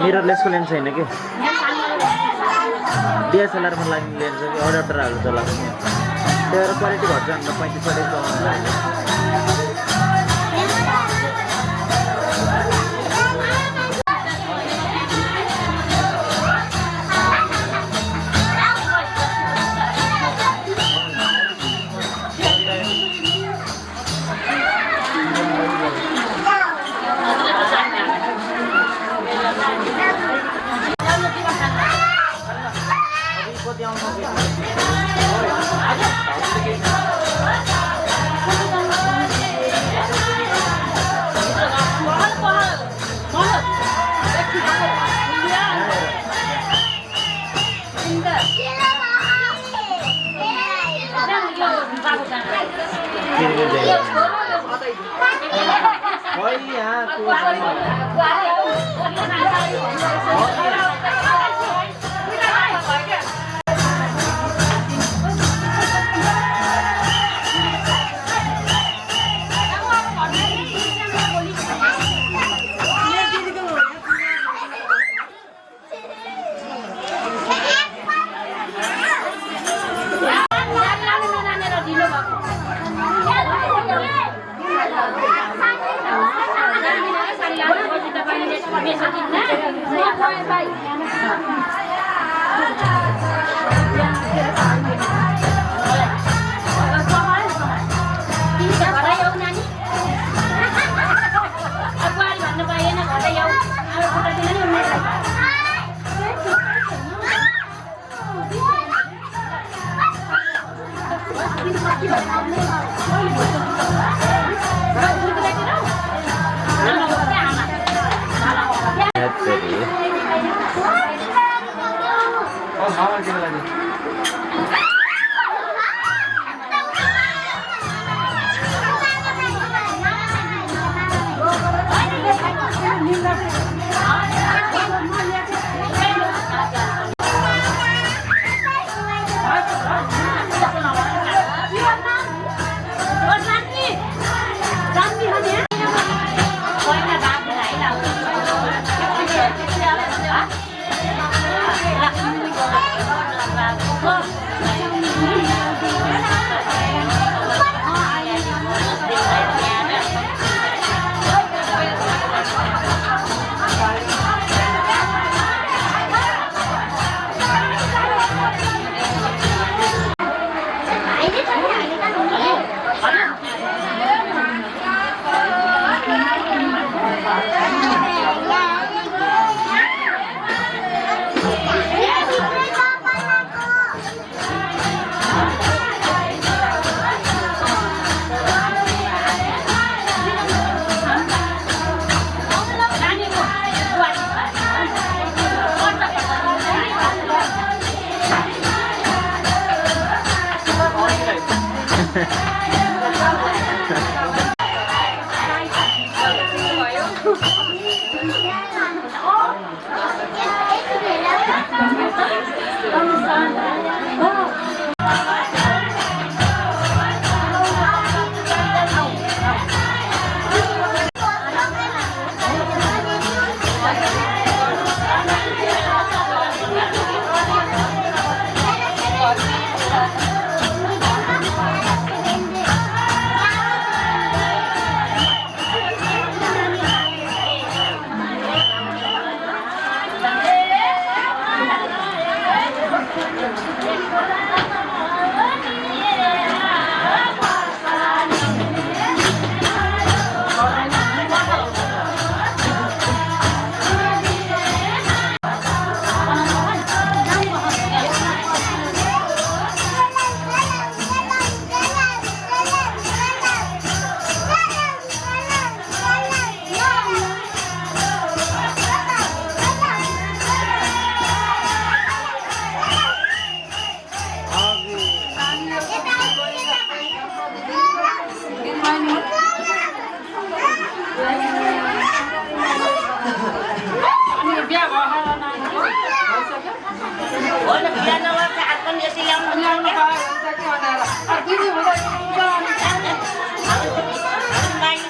मिररलेसको लेन्स छैन कि डिएसएलआरमा लाग्ने लेन्स हो कि अडाप्टरहरू चलाएको त्यो क्वालिटी घट्छ अन्त 35-40 चलाउनु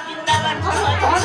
जिन्दाबाद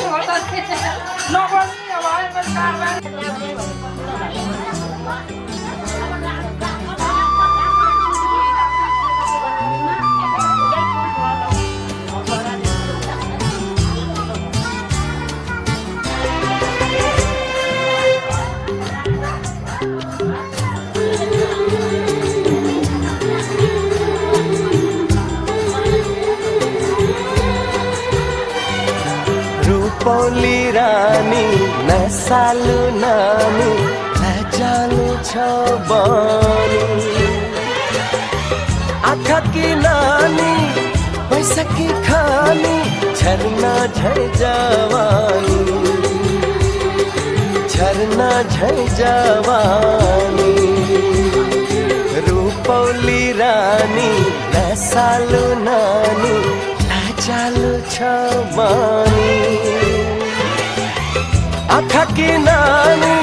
रूपौली रानी नसालु नानी लजालु छ बानी आँखा की नानी पैसा की खानी झरना झै जवानी झरना झै जवानी रूपौली रानी नसालु नानी लजालु छ बानी आँखा की नानी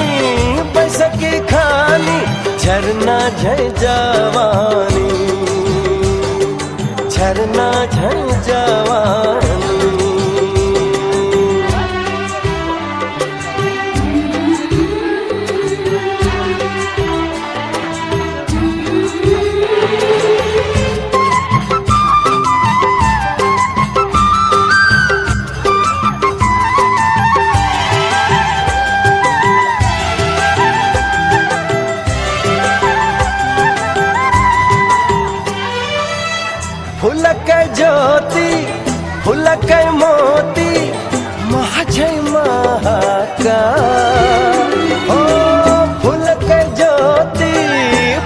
पैसा की खानी झरना झै जवानी झरना झै जवानी फुलकै ज्योति फुलकै मोती महाझै महाका ओ फुलकै ज्योति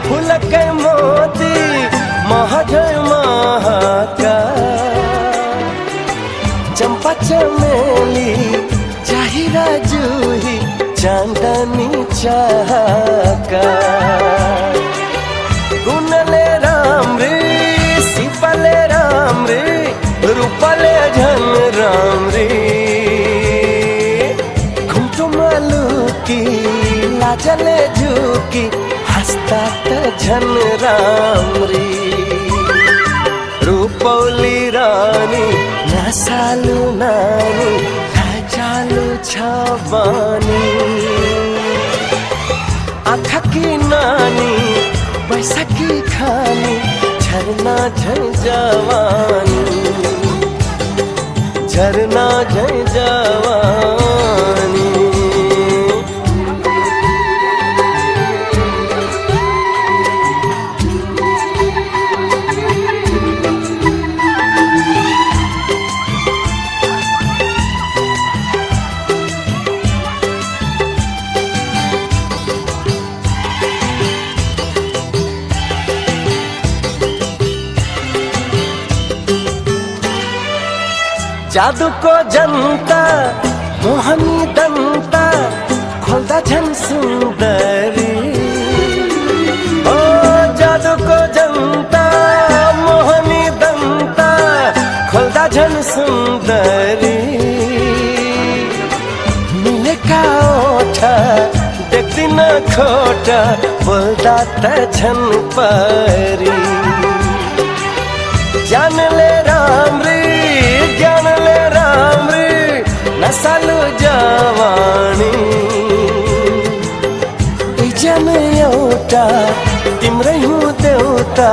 फुलकै मोती महाझै महाका चंपा चमेली जाहिरा जूही चांदनी चाहका गुनले राम रे सिपले राम रे रूपले झन राम रे घुमटो मालुकी लाजले झुकी हस्ता त झन राम रे रूपौली रानी नसालु नानी लजालु छ बानी आँखा की नानी बैसाखी खानी झरना झै जवानी झरना झै जवानी जादू को जनता मोहनी दंता खोल्दा झन सुंदरी ओ जादू को जनता मोहनी दंता खोल्दा झन सुंदरी मिले का ओठा देखती न खोटा बोलदा त झन परी जान ले राम रे जान ले राम रे नसालु जवानी जन एउटा तिम्रै हुँ देउता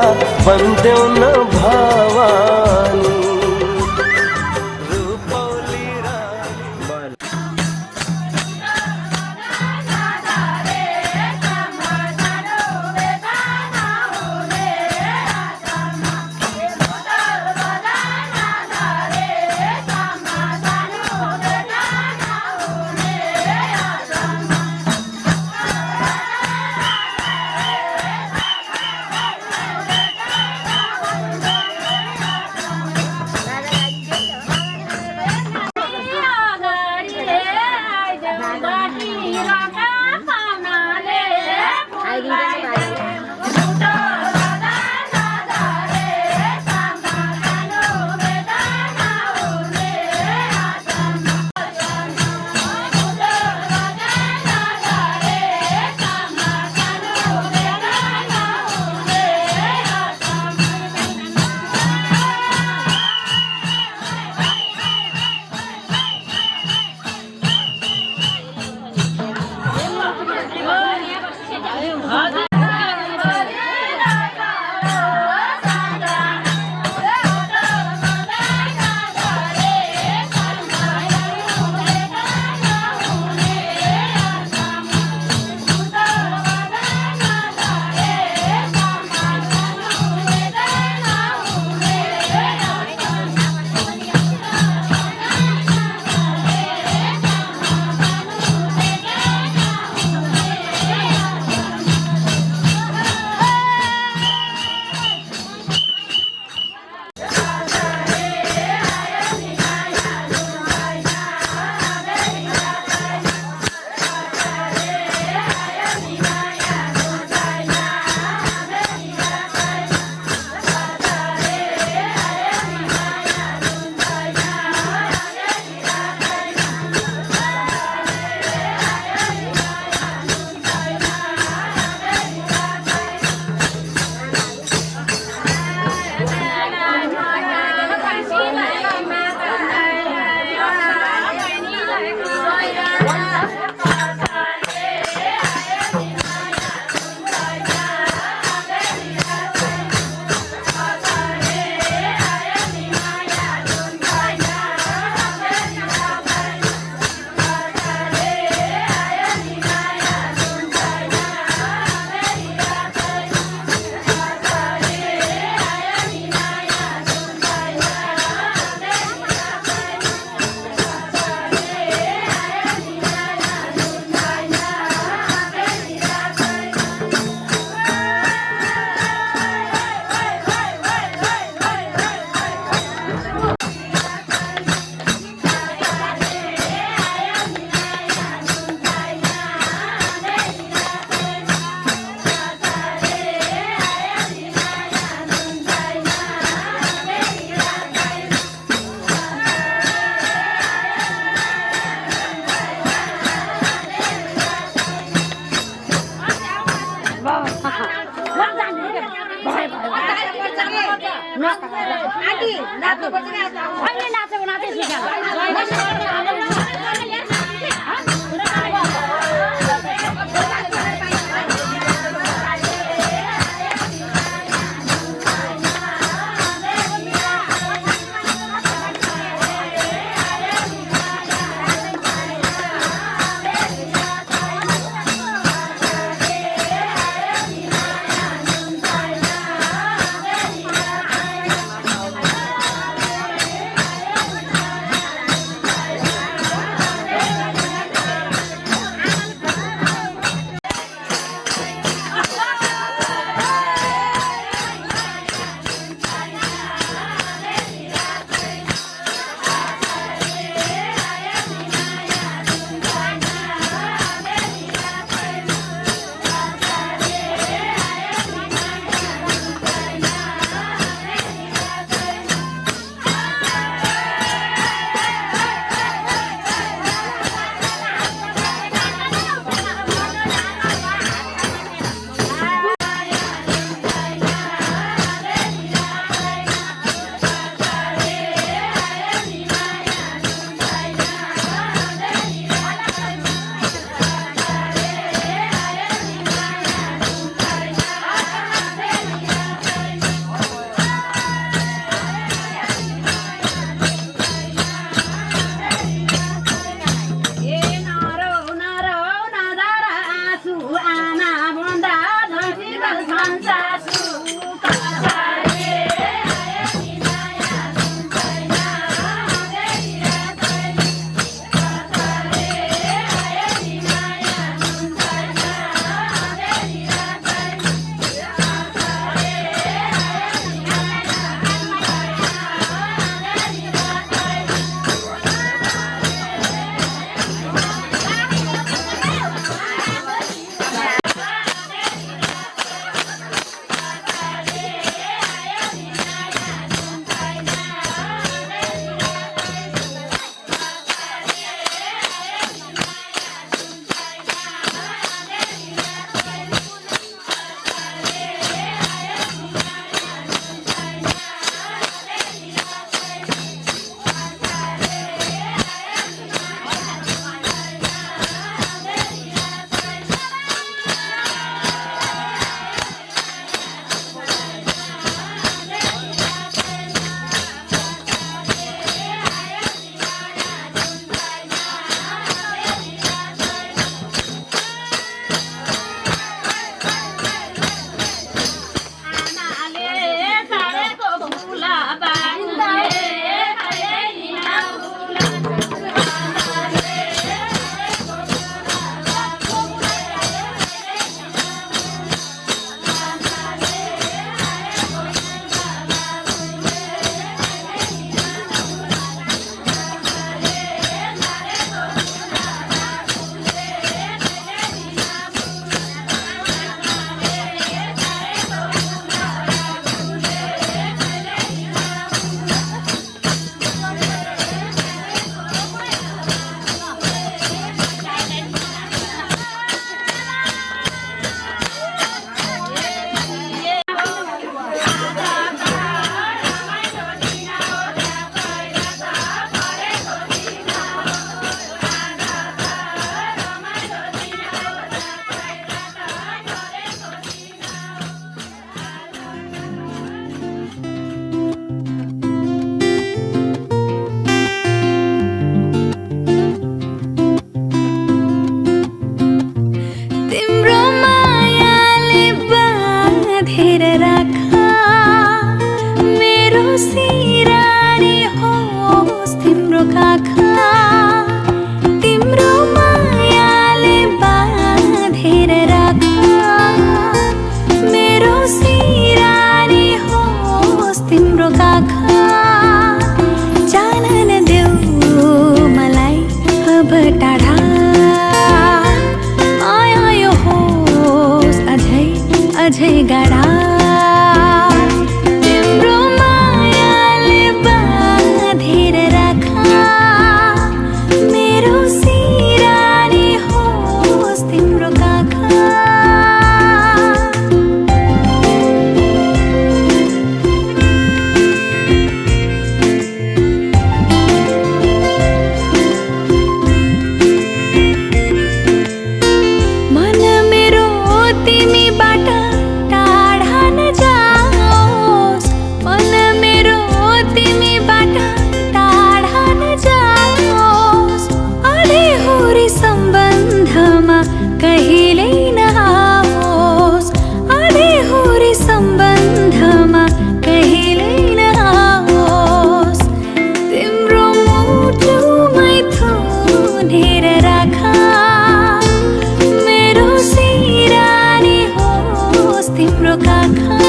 बन्देऊ न भवानी
तिम्रो काखा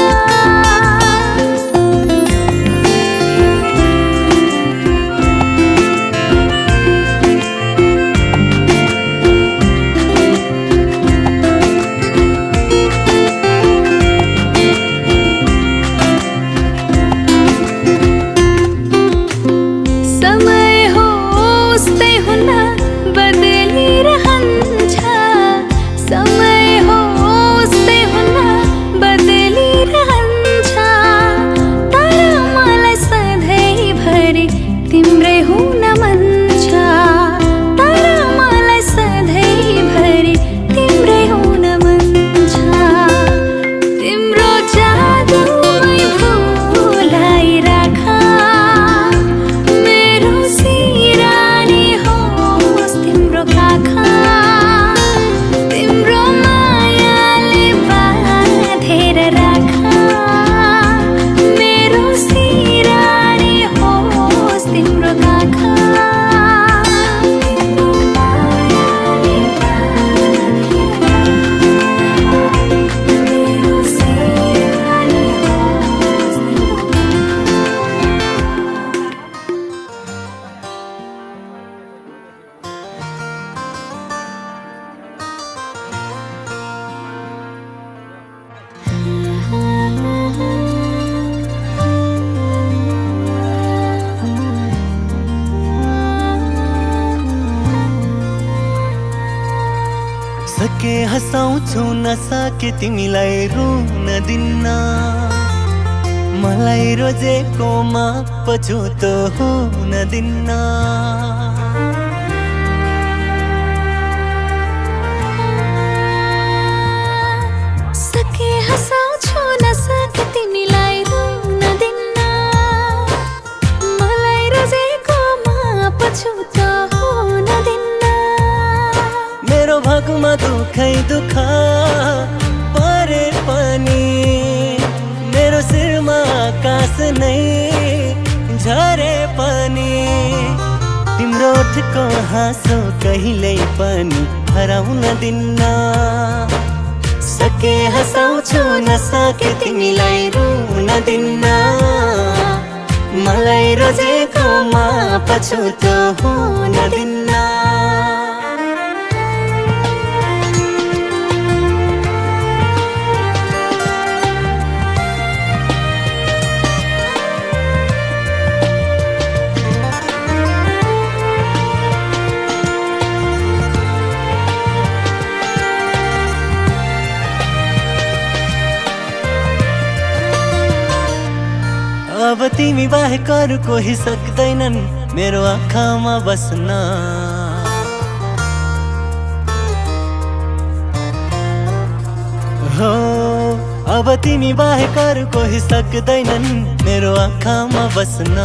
सके हँसाउँछौ नसके तिमीलाई रुन दिन्न मलाई रोजेकोमा पछुतो हुन दिन्न
सके हँसाउँछौ नसके तिमीलाई रुन दिन्न मलाई रोजेकोमा पछुतो हुन दिन्न
मेरो भागमा दुखै दुख परे पनि मेरो शिरमा आकाश नै झरे पनि तिम्रो ओठको हाँसो कहिल्यै पनि हराउन दिन्न सके हँसाउँछु नसके तिमीलाई रुन दिन्न मलाई रोजेकोमा पछुतो हुन दिन्न अब तिमी बाहेक अरू कोही सक्दैनन् मेरो आँखामा बस्न हो अब तिमी बाहेक अरू कोही सक्दैनन् मेरो आँखामा बस्न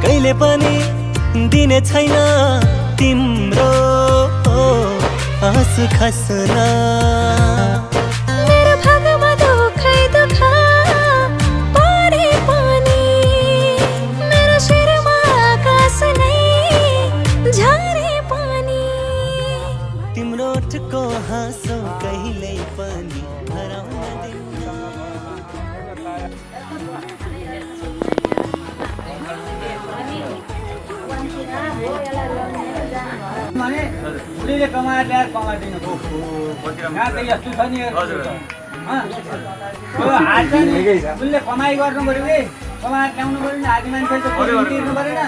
कहिले पनि दिने छैन तिम्रो आँसु खस्न तिम्रो ओठको हाँसो कहिल्यै पनि हराउन दिन्न
भने उले कमाएर ल्याएर कमाइदिनु यहाँ त यस्तो छ नि हात उसले कमाइ गर्नु पर्यो कि कमाएर ल्याउनु पर्यो नि आदि मान्छे त तिर्नु परेन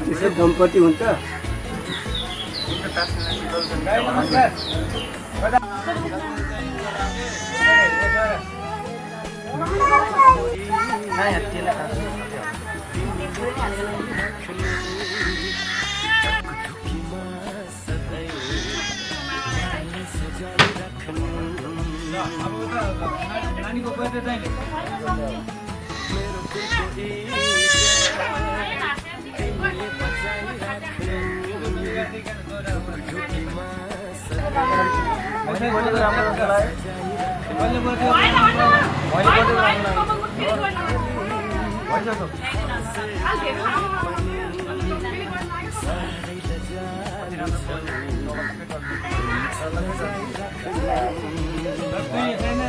त्यसै दम्पति हुन्छ नमस्कार नानीको बर्थडे चाहिँ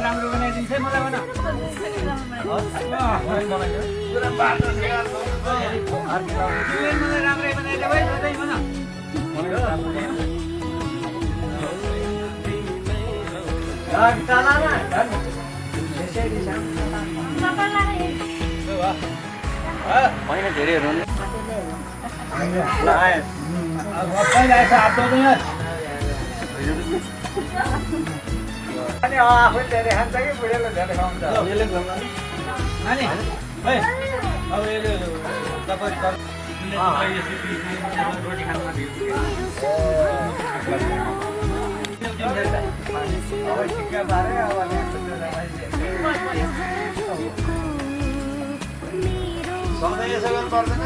राम्रो बनाइदिन्छ है मलाई भन मलाई राम्रै बनाइदेऊ है सधैँ भन
महिना धेरैहरू
पहिला यसो हात धोउँदैन अनि आफै धेरै खान्छ कि बुढेले धेरै खान्छ नानी है अब यसले तपाईँ रोटी खानु
सधैँ यसो गर्नु पर्दैन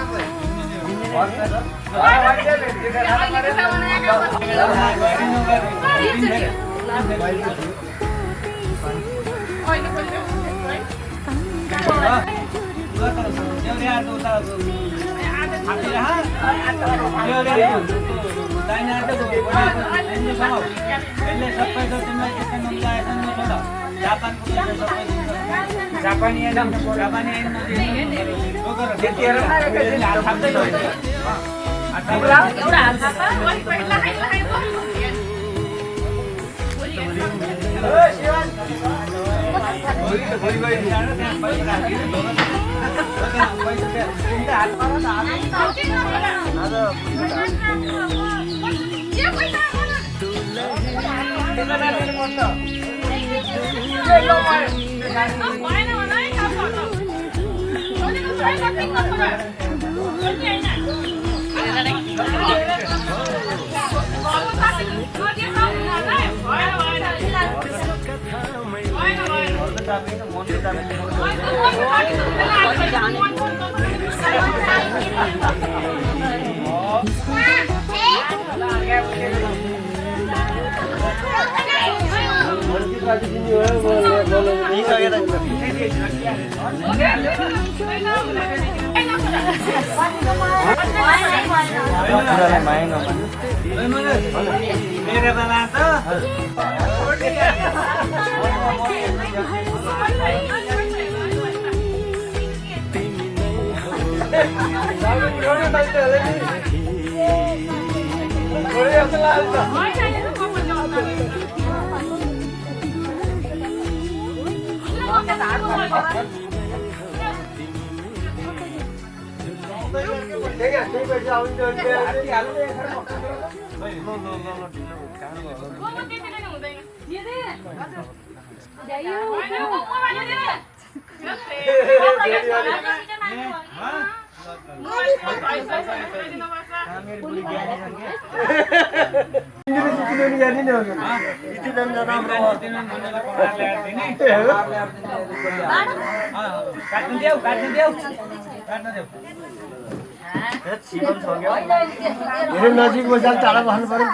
नजिक बसेर टाढा बस्नु पर्यो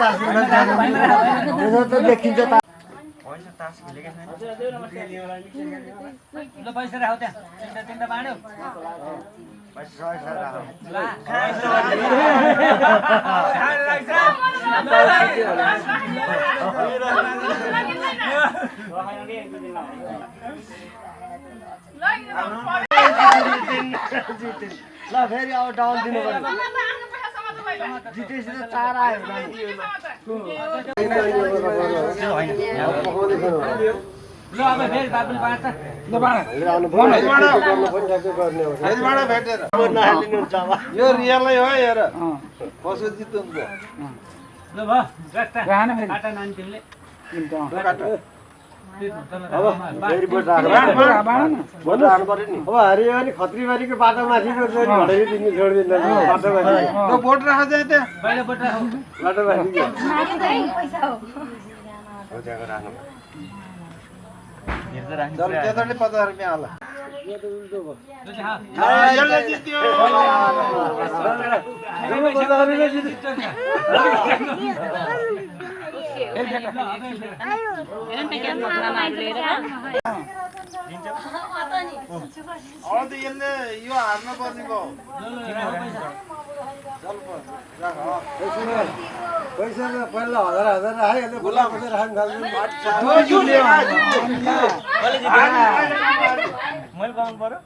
देखिन्छ
पैसा राख त्यहाँ तिनवटा बाँड्यो
ल फेरि अब डाउन दिनु पर्यो जितेपछि त 4 आयो
ल अब फेरि बाबुले बाँड्छ
यो रियलै हो हेर कसो जित्नुहुन्छ
ल भयो काटा नानी तिमीले
अब हरियो भने खत्रीबारीको बाटोमाथि दिनु छोडिदिनु बाटोमाथि
बोट राख चाहिँ त्यहाँ
पहिला बोट राख
बाटोमाथि
त्यताले 50 रुपियाँ होला यसले यो हार्नु पर्ने भयो
पैसा पहिला हजार राखे अहिले गुलाब पैसा राख्नु थाल्छु
मैले पाउनु पर्यो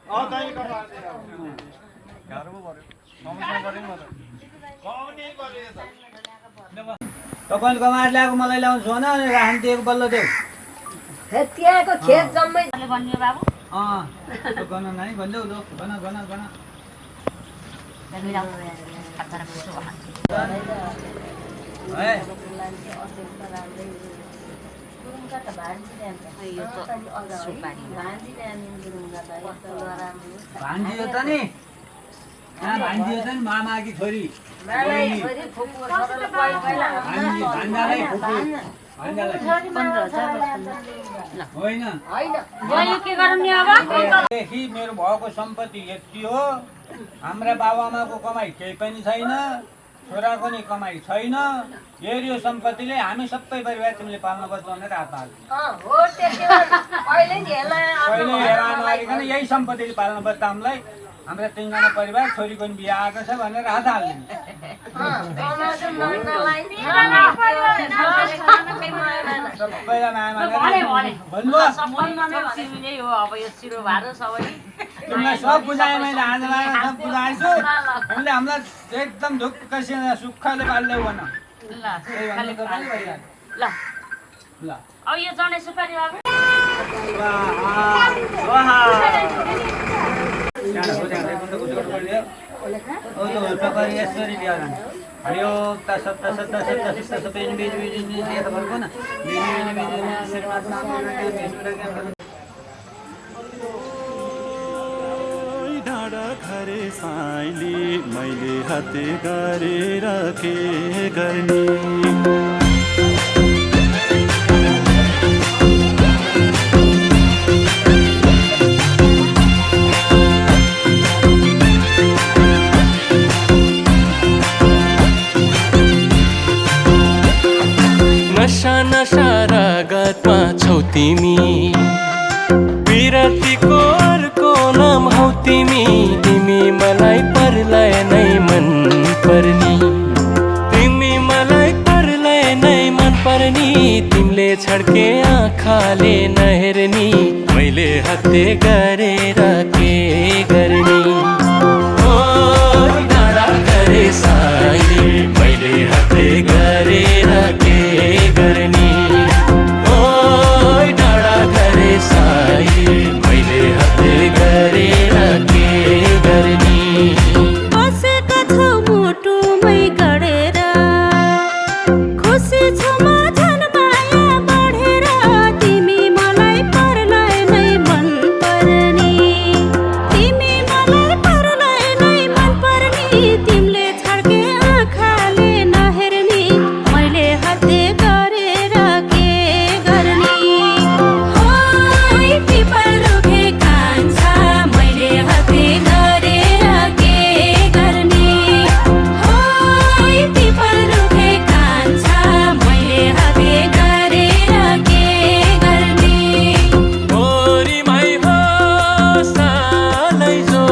तपाईँले कमाएर ल्याएको मलाई ल्याउँछु भन राख्नु दिएको बल्ल देऊ
त्यहाँको खेत जम्मै
भन्ने बाबु
गन नाइ भन्देऊ लो गन गन गन भान्जी हो त नि भान्जी हो त नि मामाकी छोरी होइन मेरो भएको सम्पत्ति यति हो हाम्रा बाबुआमाको कमाई केही पनि छैन छोराको नि कमाई छैन यो सम्पत्तिले हामी सबै परिवार तिमीले पाल्न पर्छ भनेर हात हाल्नु यही सम्पत्तिले पाल्न पर्छ हामीलाई हाम्रा 3 जना परिवार छोरीको नि बिहा आएको छ भनेर हात हाल्नु तिमीलाई सब बुझाएँ मैले आज लगाएर सब बुझाएछु तिमीले हामीलाई एकदम ढुक्कसित सुखले पाल्दै भन ल
अब यो जनै सुपारी बाबु
हरियो
डाँडा घरे साइली मैले हाते गरेर के गर्ने
नशा नशा रगतमा छौ तिमी विरतीको अर्को नाम हौ तिमी तिमी मलाई परलाई नै मन पर्नी तिमी मलाई परलाई नै मन पर्नी तिमीले छड्के आँखाले नहेर्नी मैले हत्ते गरेर के गर्ने ओ डाँडा घरे साइली मैले हत्ते गरेर के गर्ने ओ डाँडा घरे साइली मैले हत्ते गरेर के गर्ने
बसेका छौ मुटुमै गडेर खुसी छु म झन् माया बढेर तिमी मलाई परलाई नै मन पर्नी तिमी मलाई परलाई नै मन पर्नी तिमीले छड्के आँखाले नहेर्नी मैले हत्ते गरेर के गर्ने ओइ पिपल रुखे कान्छ मैले हत्ते गरेर के गर्ने ओइ पिपल रुखे कान्छ मैले हत्ते गरेर के गर्ने
ओरी माई हो सालै जो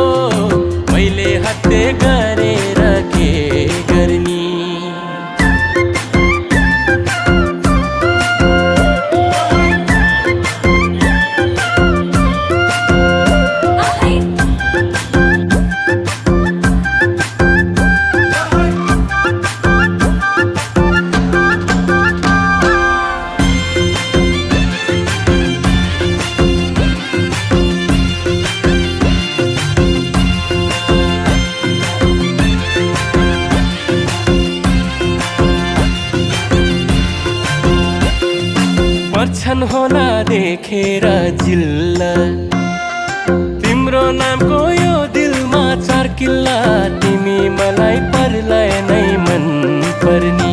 मैले हत्ते गरेर के गर्ने पर्छन् होला देखेर जिल्ला तिम्रो नामको यो दिलमा 4 किल्ला तिमी मलाई परलाई नै मन पर्नी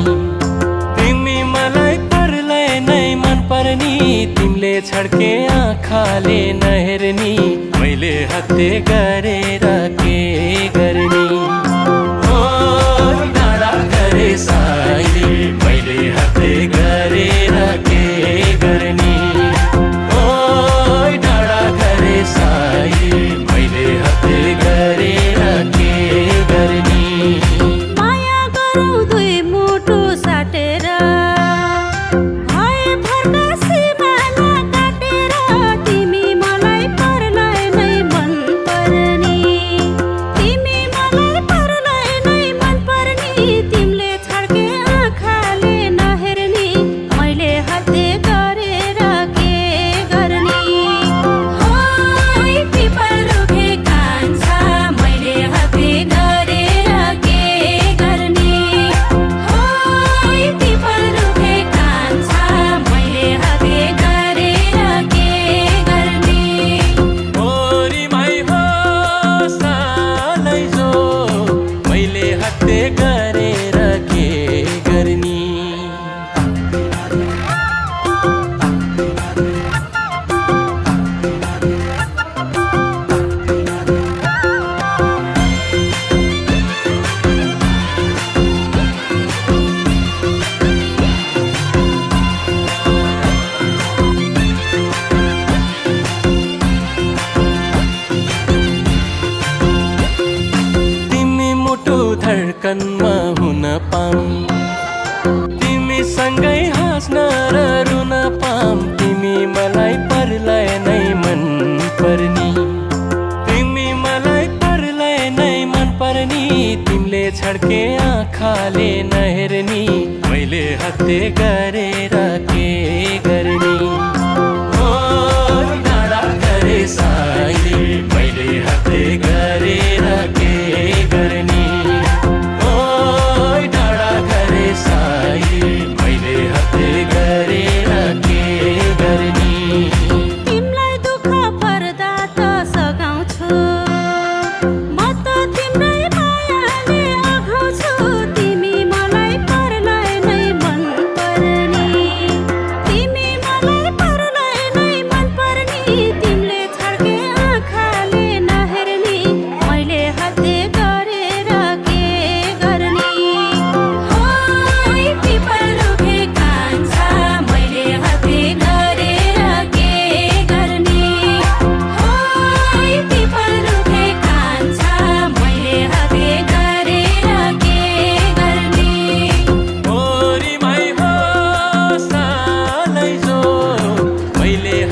तिमी मलाई परलाई नै मन पर्नी तिमीले छड्के आँखाले नहेर्नी मैले हत्ते गरेर के गर्ने ओ डाँडा घरे साइली मैले हत्ते गरेर के गर्ने ओ डाँडा घरे साइली मैले हत्ते गरेर के गर्ने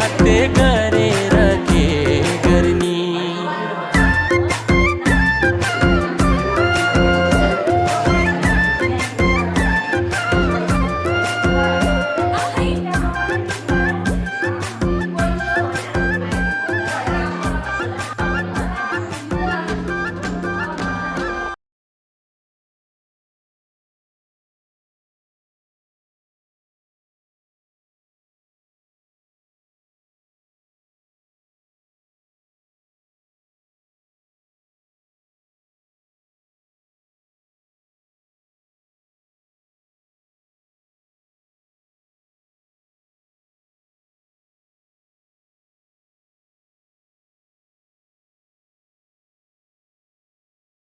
हाते